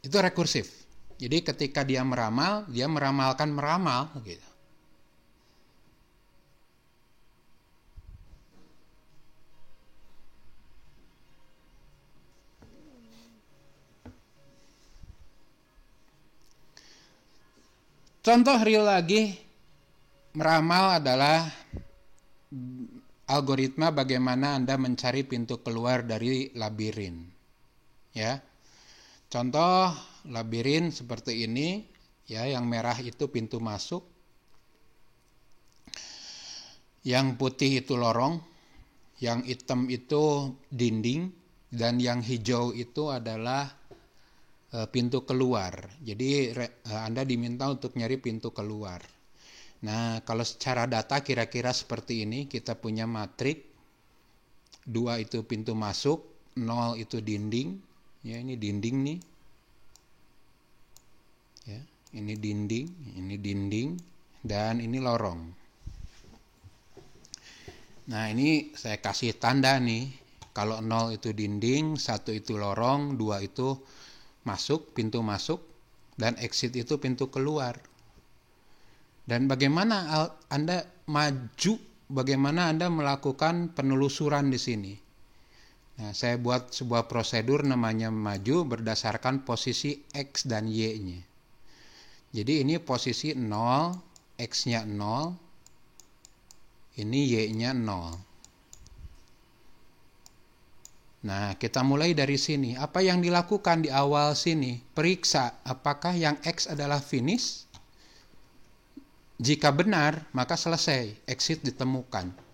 Itu rekursif. Jadi ketika dia meramal, dia meramalkan meramal gitu. Contoh real lagi, meramal adalah algoritma bagaimana Anda mencari pintu keluar dari labirin. Ya. Contoh labirin seperti ini, ya, yang merah itu pintu masuk, yang putih itu lorong, yang hitam itu dinding, dan yang hijau itu adalah pintu keluar. Jadi Anda diminta untuk nyari pintu keluar. Nah, kalau secara data kira-kira seperti ini, kita punya matrik, 2 itu pintu masuk, 0 itu dinding. Ya, ini dinding nih. Ya, ini dinding, dan ini lorong. Nah, ini saya kasih tanda nih. Kalau 0 itu dinding, 1 itu lorong, 2 itu masuk, pintu masuk, dan exit itu pintu keluar. Dan bagaimana Anda maju, bagaimana Anda melakukan penelusuran di sini. Nah, saya buat sebuah prosedur namanya maju berdasarkan posisi X dan Y-nya. Jadi ini posisi 0, X-nya 0, ini Y-nya 0. Nah, kita mulai dari sini. Apa yang dilakukan di awal sini? Periksa apakah yang X adalah finish. Jika benar, maka selesai, exit ditemukan.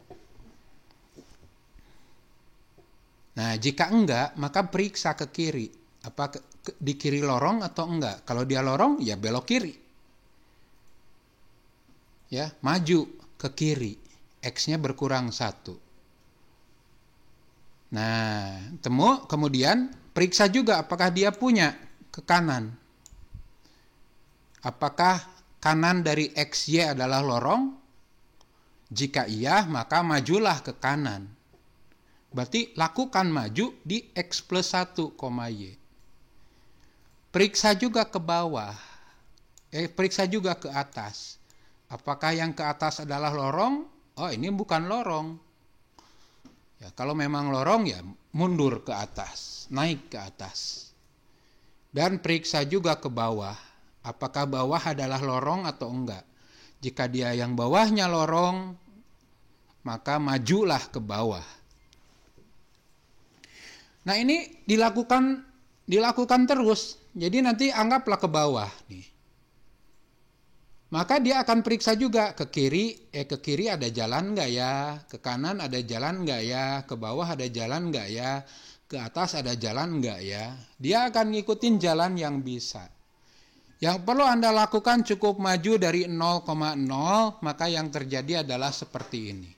Nah, jika enggak, maka periksa ke kiri. Apa di kiri lorong atau enggak? Kalau dia lorong, ya belok kiri. Ya, maju ke kiri. X-nya berkurang 1. Nah, kemudian periksa juga apakah dia punya ke kanan. Apakah kanan dari XY adalah lorong? Jika iya, maka majulah ke kanan. Berarti lakukan maju di X plus 1, Y. Periksa juga ke bawah. Periksa juga ke atas. Apakah yang ke atas adalah lorong? Oh, ini bukan lorong. Ya, kalau memang lorong ya mundur ke atas, naik ke atas. Dan periksa juga ke bawah. Apakah bawah adalah lorong atau enggak? Jika dia yang bawahnya lorong, maka majulah ke bawah. Nah, ini dilakukan terus. Jadi nanti anggaplah ke bawah nih. Maka dia akan periksa juga ke kiri ada jalan nggak ya, ke kanan ada jalan nggak ya, ke bawah ada jalan nggak ya, ke atas ada jalan nggak ya. Dia akan ngikutin jalan yang bisa. Yang perlu Anda lakukan cukup maju dari 0,0, maka yang terjadi adalah seperti ini.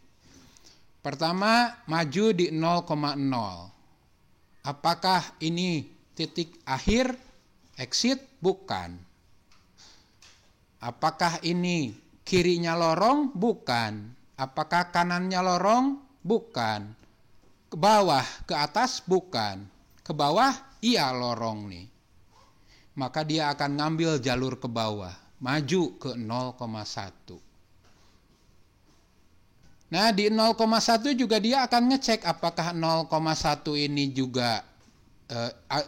Pertama, maju di 0,0. Apakah ini titik akhir, exit? Bukan. Apakah ini kirinya lorong? Bukan. Apakah kanannya lorong? Bukan. Ke bawah, ke atas? Bukan. Ke bawah? Iya lorong nih. Maka dia akan ngambil jalur ke bawah. Maju ke 0,1. Nah, di 0,1 juga dia akan ngecek apakah 0,1 ini juga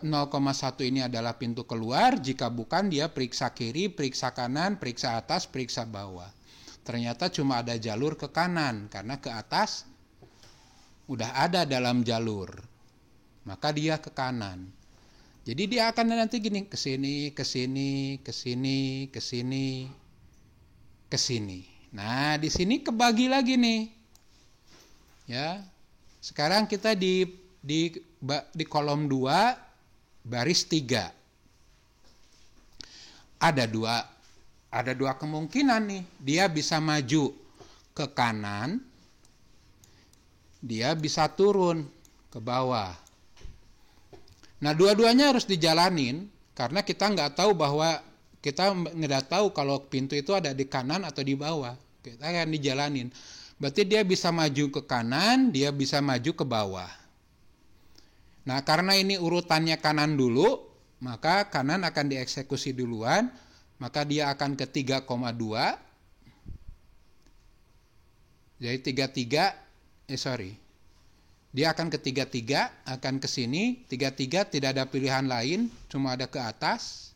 0,1 ini adalah pintu keluar. Jika bukan, dia periksa kiri, periksa kanan, periksa atas, periksa bawah. Ternyata cuma ada jalur ke kanan, karena ke atas udah ada dalam jalur. Maka dia ke kanan. Jadi dia akan nanti gini, ke sini, ke sini, ke sini, ke sini, ke sini. Nah, di sini kebagi lagi nih. Ya. Sekarang kita di kolom 2 baris 3. Ada dua kemungkinan nih. Dia bisa maju ke kanan, dia bisa turun ke bawah. Nah, dua-duanya harus dijalanin karena kita nggak tahu kalau pintu itu ada di kanan atau di bawah. Kita akan dijalanin. Berarti dia bisa maju ke kanan, dia bisa maju ke bawah. Nah, karena ini urutannya kanan dulu, maka kanan akan dieksekusi duluan, maka dia akan ke 3,2. Jadi 33, dia akan ke 33, akan ke sini, 33 tidak ada pilihan lain, cuma ada ke atas.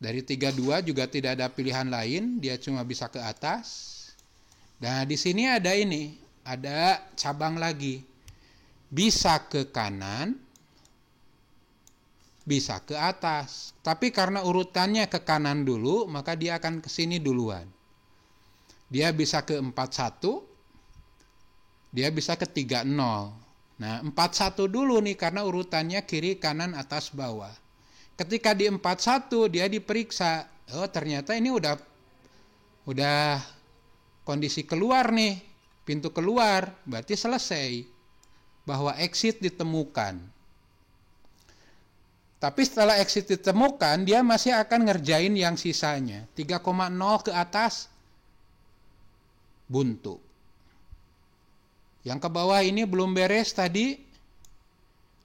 Dari 32 juga tidak ada pilihan lain, dia cuma bisa ke atas. Nah, di sini ada cabang lagi. Bisa ke kanan, bisa ke atas. Tapi karena urutannya ke kanan dulu, maka dia akan ke sini duluan. Dia bisa ke 41, dia bisa ke 30. Nah, 41 dulu nih karena urutannya kiri, kanan, atas, bawah. Ketika di 41 dia diperiksa, oh ternyata ini udah kondisi keluar nih, pintu keluar, berarti selesai. Bahwa exit ditemukan. Tapi setelah exit ditemukan, dia masih akan ngerjain yang sisanya. 3,0 ke atas, buntu. Yang ke bawah ini belum beres tadi,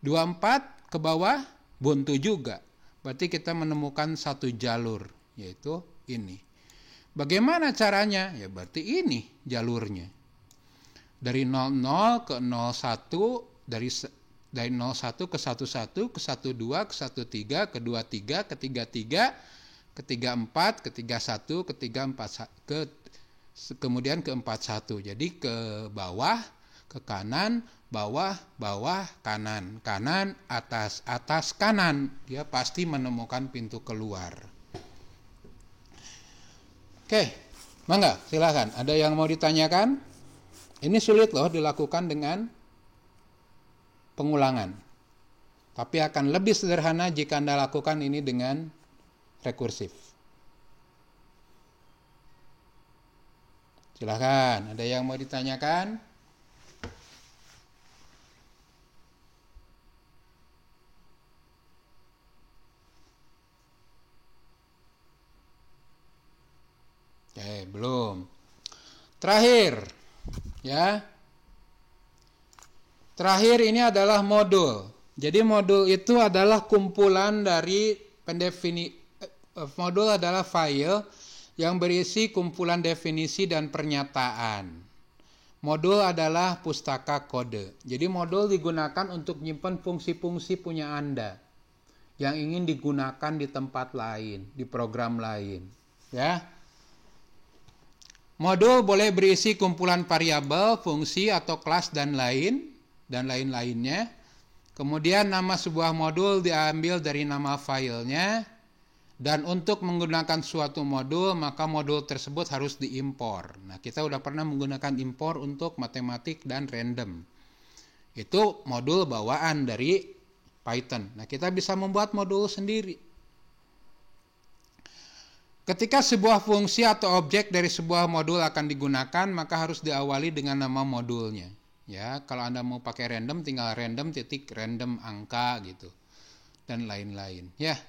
24 ke bawah, buntu juga. Berarti kita menemukan satu jalur, yaitu ini. Bagaimana caranya? Ya berarti ini jalurnya. Dari 00 ke 01, dari 01 ke 11, ke 12, ke 13, ke 23, ke 33, ke 34, ke 31, ke 34, kemudian ke 41. Jadi ke bawah, ke kanan, bawah, bawah, kanan, kanan, atas, atas, kanan. Dia pasti menemukan pintu keluar. Oke, mangga, silakan. Ada yang mau ditanyakan? Ini sulit loh dilakukan dengan pengulangan. Tapi akan lebih sederhana jika Anda lakukan ini dengan rekursif. Silakan, ada yang mau ditanyakan? Oke, belum. Terakhir, ya. Terakhir ini adalah modul. Jadi modul itu adalah kumpulan dari modul adalah file yang berisi kumpulan definisi dan pernyataan. Modul adalah pustaka kode. Jadi modul digunakan untuk menyimpan fungsi-fungsi punya Anda yang ingin digunakan di tempat lain, di program lain, ya. Modul boleh berisi kumpulan variabel, fungsi atau kelas dan lain-lainnya. Kemudian nama sebuah modul diambil dari nama filenya. Dan untuk menggunakan suatu modul, maka modul tersebut harus diimpor. Nah, kita udah pernah menggunakan impor untuk matematik dan random. Itu modul bawaan dari Python. Nah, kita bisa membuat modul sendiri. Ketika sebuah fungsi atau objek dari sebuah modul akan digunakan, maka harus diawali dengan nama modulnya. Ya, kalau Anda mau pakai random, tinggal random titik random angka gitu. Dan lain-lain, ya.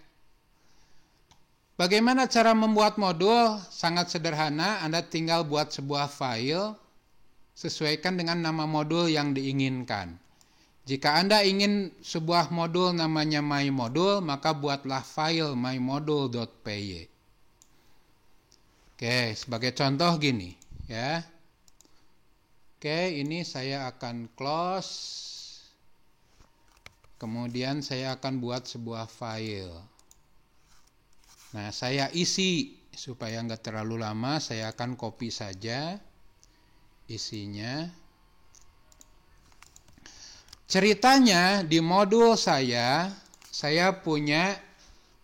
Bagaimana cara membuat modul? Sangat sederhana, Anda tinggal buat sebuah file, sesuaikan dengan nama modul yang diinginkan. Jika Anda ingin sebuah modul namanya mymodule, maka buatlah file mymodule.py. Oke, sebagai contoh gini, ya. Oke, ini saya akan close. Kemudian saya akan buat sebuah file. Nah, saya isi supaya nggak terlalu lama. Saya akan copy saja isinya. Ceritanya di modul saya punya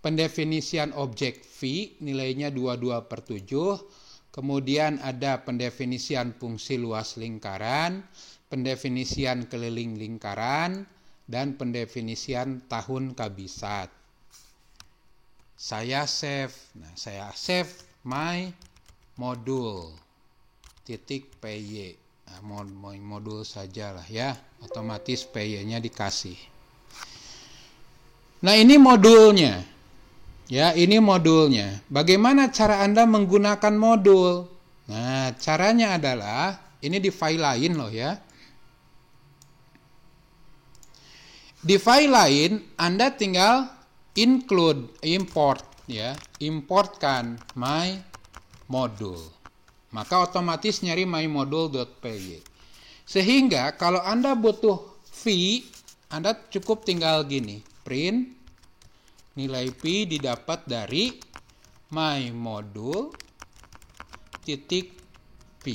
pendefinisian objek V, nilainya 22/7. Kemudian ada pendefinisian fungsi luas lingkaran, pendefinisian keliling lingkaran, dan pendefinisian tahun kabisat. Saya save. Nah, saya save my modul .py. Nah, modul sajalah ya, otomatis py-nya dikasih. Nah, ini modulnya. Ya, ini modulnya. Bagaimana cara Anda menggunakan modul? Nah, caranya adalah ini di file lain loh ya. Di file lain Anda tinggal import ya, importkan my module. Maka otomatis nyari mymodule.py. Sehingga kalau Anda butuh v, Anda cukup tinggal gini, print nilai v didapat dari mymodule.p.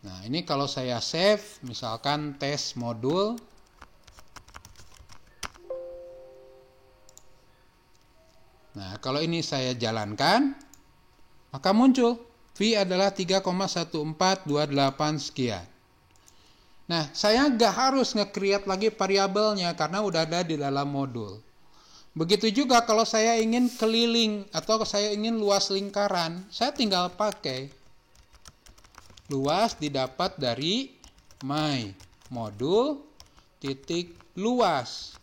Nah, ini kalau saya save, misalkan tes modul. Nah, kalau ini saya jalankan, maka muncul V adalah 3,1428 sekian. Nah, saya nggak harus nge-create lagi variabelnya karena udah ada di dalam modul. Begitu juga kalau saya ingin keliling atau saya ingin luas lingkaran, saya tinggal pakai luas didapat dari my modul titik luas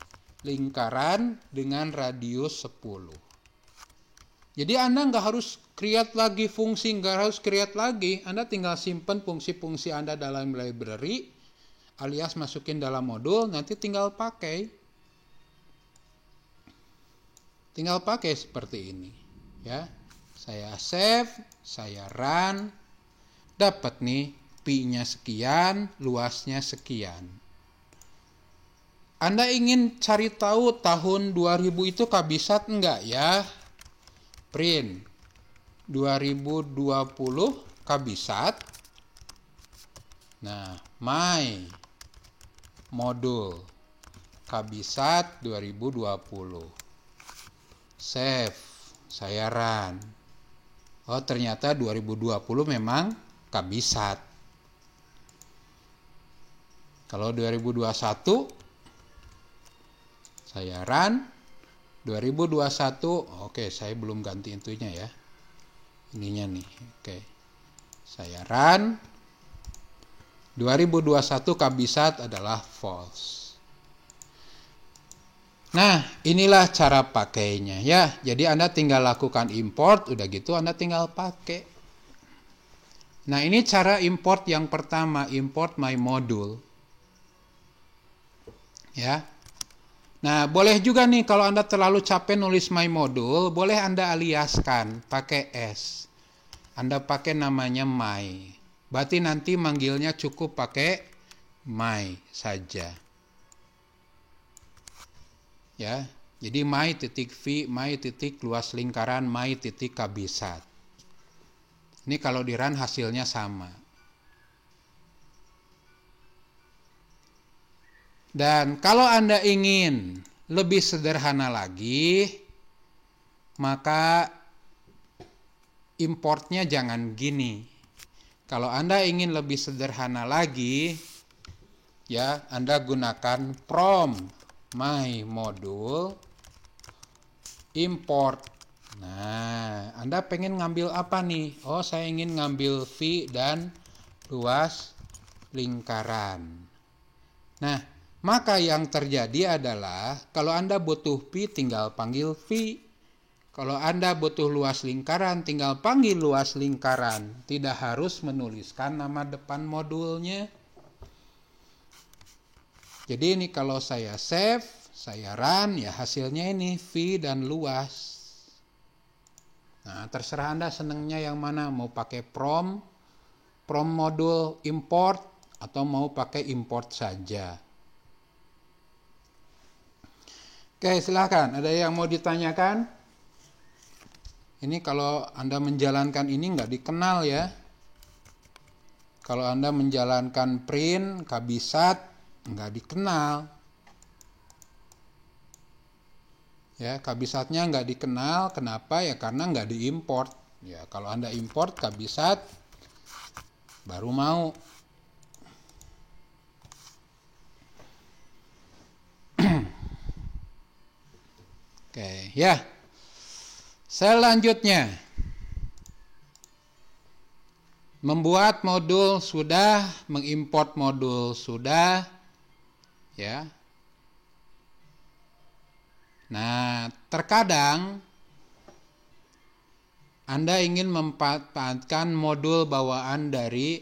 lingkaran dengan radius 10. Jadi Anda nggak harus create lagi fungsi, nggak harus create lagi. Anda tinggal simpan fungsi-fungsi Anda dalam library alias masukin dalam modul, nanti tinggal pakai. Tinggal pakai seperti ini ya. Saya save, saya run, dapat nih pi-nya sekian, luasnya sekian. Anda ingin cari tahu tahun 2000 itu kabisat enggak ya? Print 2020 kabisat. Nah, my modul kabisat 2020. Save, saya run. Oh, ternyata 2020 memang kabisat. Kalau 2021 saya run. 2021, oke, saya belum ganti intinya ya. Ininya nih, oke. Saya run. 2021 kabisat adalah false. Nah, inilah cara pakainya ya. Jadi Anda tinggal lakukan import, udah gitu Anda tinggal pakai. Nah, ini cara import yang pertama, import my module. Ya. Nah, boleh juga nih kalau Anda terlalu capek nulis my module, boleh Anda aliaskan pakai S. Anda pakai namanya my. Berarti nanti manggilnya cukup pakai my saja. Ya. Jadi my titik v, my titik luas lingkaran, my titik kabisat. Ini kalau di run hasilnya sama. Dan kalau Anda ingin lebih sederhana lagi, maka importnya jangan gini. Kalau Anda ingin lebih sederhana lagi, ya Anda gunakan from my module import. Nah, Anda pengen ngambil apa nih? Oh, saya ingin ngambil v dan luas lingkaran. Nah, maka yang terjadi adalah kalau Anda butuh P tinggal panggil V. Kalau Anda butuh luas lingkaran tinggal panggil luas lingkaran. Tidak harus menuliskan nama depan modulnya. Jadi ini kalau saya save, saya run, ya hasilnya ini V dan luas. Nah, terserah Anda senangnya yang mana. Mau pakai from modul import atau mau pakai import saja. Oke, silahkan. Ada yang mau ditanyakan? Ini kalau Anda menjalankan ini nggak dikenal ya. Kalau Anda menjalankan print, kabisat, nggak dikenal. Ya, kabisatnya nggak dikenal, kenapa? Ya karena nggak diimport. Ya, kalau Anda import kabisat, baru mau. Oke, ya. Selanjutnya, membuat modul sudah, mengimport modul sudah, ya. Nah, terkadang Anda ingin memanfaatkan modul bawaan dari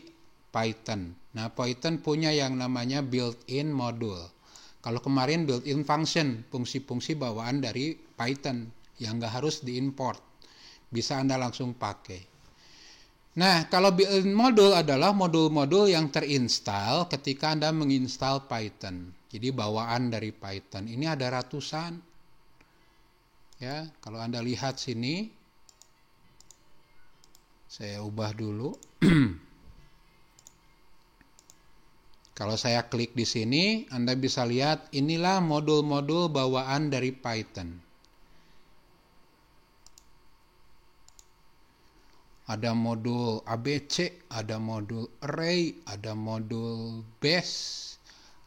Python. Nah, Python punya yang namanya built-in modul. Kalau kemarin built-in function, fungsi-fungsi bawaan dari Python yang nggak harus diimport. Bisa Anda langsung pakai. Nah, kalau built-in modul adalah modul-modul yang terinstall ketika Anda menginstal Python. Jadi bawaan dari Python. Ini ada ratusan. Ya, kalau Anda lihat sini, saya ubah dulu. Kalau saya klik di sini, Anda bisa lihat inilah modul-modul bawaan dari Python. Ada modul ABC, ada modul array, ada modul base,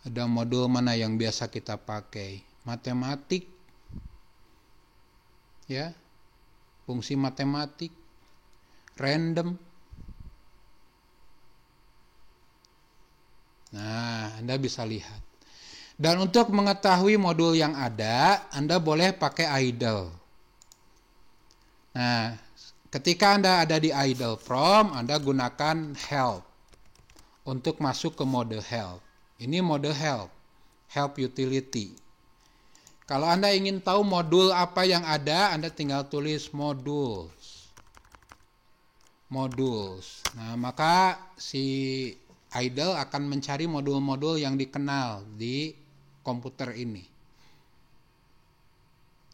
ada modul mana yang biasa kita pakai, matematik, ya, fungsi matematik, random. Nah, Anda bisa lihat. Dan untuk mengetahui modul yang ada, Anda boleh pakai idle. Nah, ketika Anda ada di idle from, Anda gunakan help untuk masuk ke mode help. Ini mode help, help utility. Kalau Anda ingin tahu modul apa yang ada, Anda tinggal tulis modules. Nah, maka si idle akan mencari modul-modul yang dikenal di komputer ini.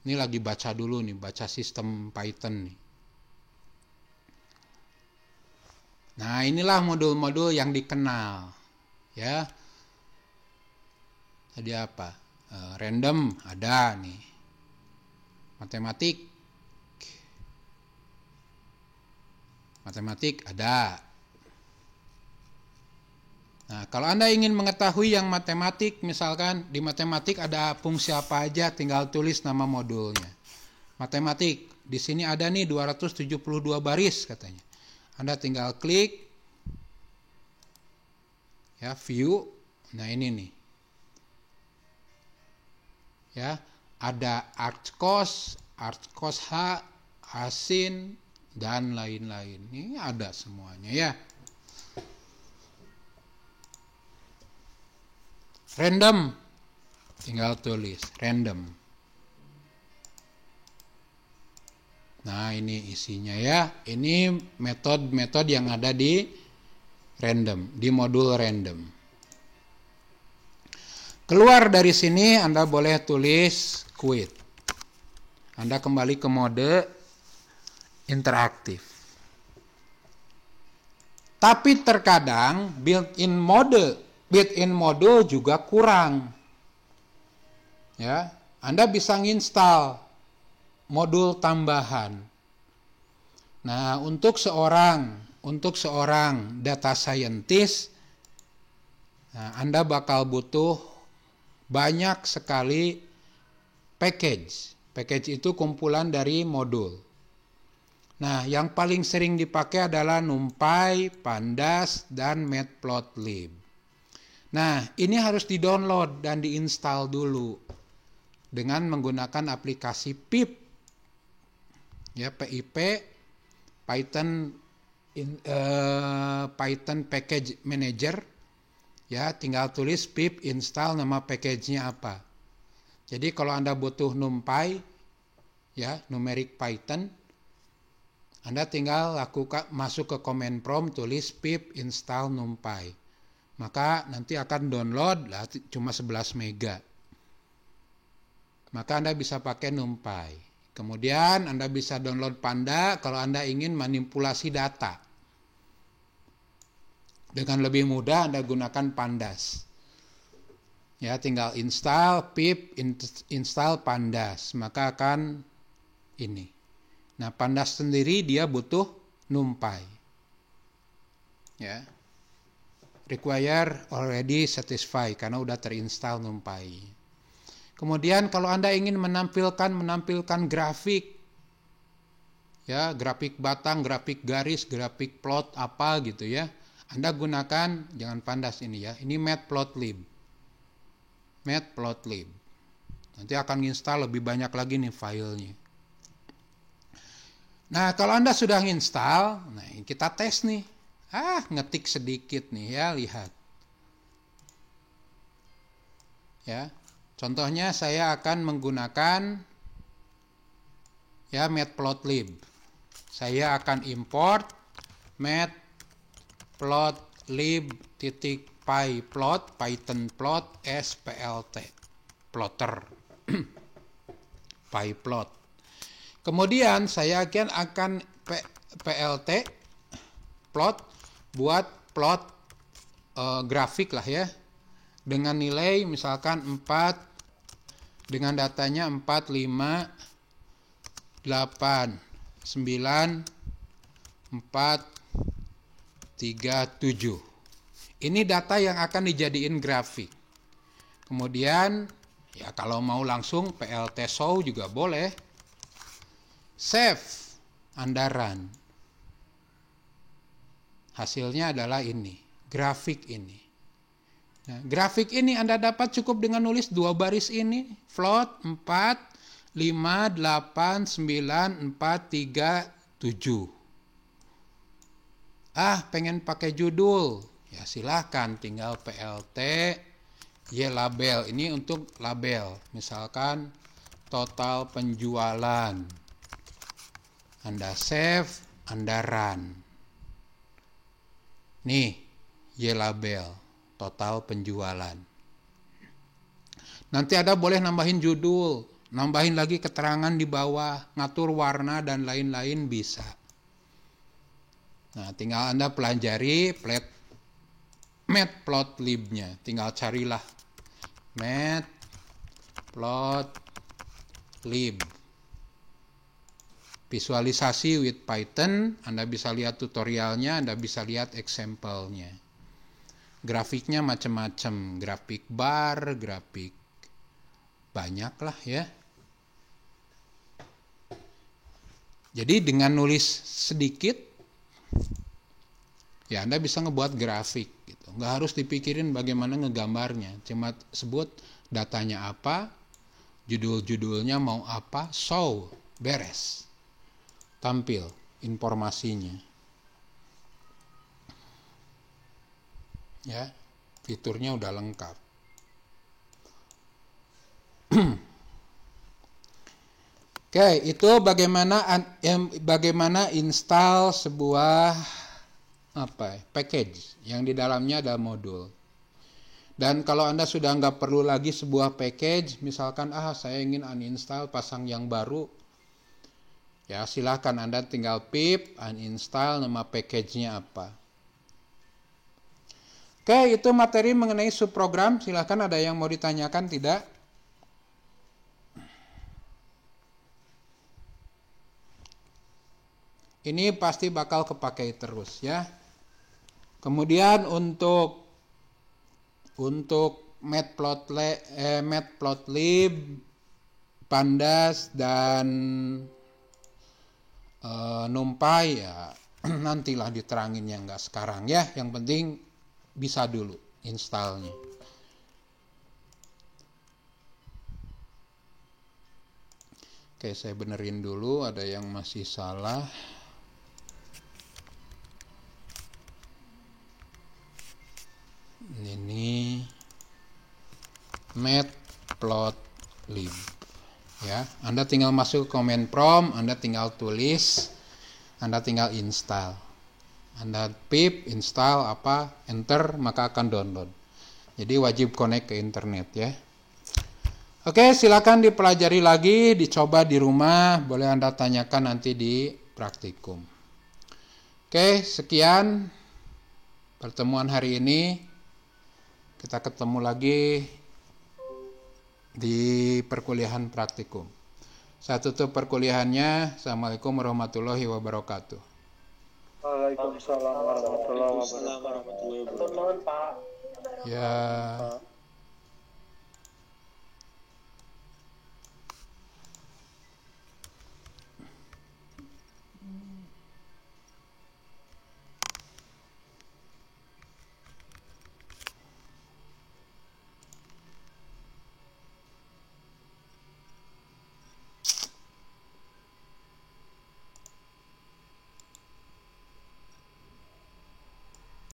Ini lagi baca dulu nih, baca sistem Python nih. Nah, inilah modul-modul yang dikenal. Ya. Tadi apa? Random ada nih. Matematik ada. Nah, kalau Anda ingin mengetahui yang matematik, misalkan di matematik ada fungsi apa aja, tinggal tulis nama modulnya. Matematik, di sini ada nih 272 baris katanya. Anda tinggal klik, ya, view. Nah, ini nih. Ya, ada arccos H, asin, dan lain-lain. Ini ada semuanya ya. Random, tinggal tulis random. Nah, ini isinya ya. Ini metode-metode yang ada di random, di modul random. Keluar dari sini Anda boleh tulis quit. Anda kembali ke mode interaktif. Tapi terkadang built-in modul juga kurang. Ya, Anda bisa nginstal modul tambahan. Nah, untuk seorang data scientist, nah, Anda bakal butuh banyak sekali package. Package itu kumpulan dari modul. Nah, yang paling sering dipakai adalah NumPy, Pandas, dan Matplotlib. Nah, ini harus di-download dan di-install dulu dengan menggunakan aplikasi PIP, ya, PIP, Python Package Manager. Ya, tinggal tulis pip install, nama package-nya apa. Jadi kalau Anda butuh NumPy, ya, numeric Python, Anda tinggal masuk ke command prompt, tulis pip install NumPy. Maka nanti akan download lah, cuma 11 mega. Maka Anda bisa pakai NumPy. Kemudian Anda bisa download Panda kalau Anda ingin manipulasi data. Dengan lebih mudah Anda gunakan Pandas. Ya, tinggal install pip, install pandas, maka akan ini. Nah, pandas sendiri dia butuh NumPy. Ya. Require already satisfy karena udah terinstall NumPy. Kemudian kalau Anda ingin menampilkan grafik, ya, grafik batang, grafik garis, grafik plot apa gitu ya, Anda gunakan, jangan pandas ini ya, ini Matplotlib. Matplotlib. Nanti akan install lebih banyak lagi nih filenya. Nah, kalau Anda sudah install, nah kita tes nih. Ngetik sedikit nih ya, lihat. Ya. Contohnya saya akan menggunakan ya Matplotlib. Saya akan import matplotlib.pyplot python plot splt plotter pyplot. Kemudian saya akan plt plot buat plot grafik lah ya, dengan nilai misalkan 4, dengan datanya 4, 5, 8, 9, 4, 3, 7. Ini data yang akan dijadiin grafik. Kemudian ya kalau mau langsung plt show juga boleh. Save, Anda run. Hasilnya adalah ini, grafik ini. Nah, grafik ini Anda dapat cukup dengan nulis 2 baris ini, float 4, 5, 8, 9, 4, 3, 7. Pengen pakai judul, ya silahkan, tinggal plt label. Ini untuk label, misalkan total penjualan. Anda save, Anda run. Nih, label, total penjualan. Nanti Anda boleh nambahin judul, nambahin lagi keterangan di bawah, ngatur warna dan lain-lain bisa. Nah, tinggal Anda pelajari Matplotlib-nya. Tinggal carilah Matplotlib. Visualisasi with Python, Anda bisa lihat tutorialnya, Anda bisa lihat example-nya. Grafiknya macam-macam, grafik bar, grafik banyak lah ya. Jadi dengan nulis sedikit, ya Anda bisa ngebuat grafik gitu. Nggak harus dipikirin bagaimana ngegambarnya, cuma sebut datanya apa, judul-judulnya mau apa, show, beres, tampil informasinya. Ya, fiturnya udah lengkap. Oke, itu bagaimana install sebuah package yang di dalamnya ada modul. Dan kalau Anda sudah nggak perlu lagi sebuah package, misalkan saya ingin uninstall, pasang yang baru, ya silahkan Anda tinggal pip uninstall, nama package-nya apa. Oke, itu materi mengenai subprogram. Silahkan, ada yang mau ditanyakan, tidak? Ini pasti bakal kepakai terus ya. Kemudian untuk Matplotlib, pandas dan NumPy ya nantilah diterangin, yang nggak sekarang ya. Yang penting bisa dulu installnya. Oke, saya benerin dulu, ada yang masih salah. Ini Matplotlib ya. Anda tinggal masuk command prompt, Anda tinggal tulis, Anda tinggal install. Anda pip install enter, maka akan download. Jadi wajib connect ke internet ya. Oke, silakan dipelajari lagi, dicoba di rumah, boleh Anda tanyakan nanti di praktikum. Oke, sekian pertemuan hari ini. Kita ketemu lagi di perkuliahan praktikum. Saya tutup perkuliahannya. Assalamualaikum warahmatullahi wabarakatuh. Waalaikumsalam warahmatullahi wabarakatuh. Ya.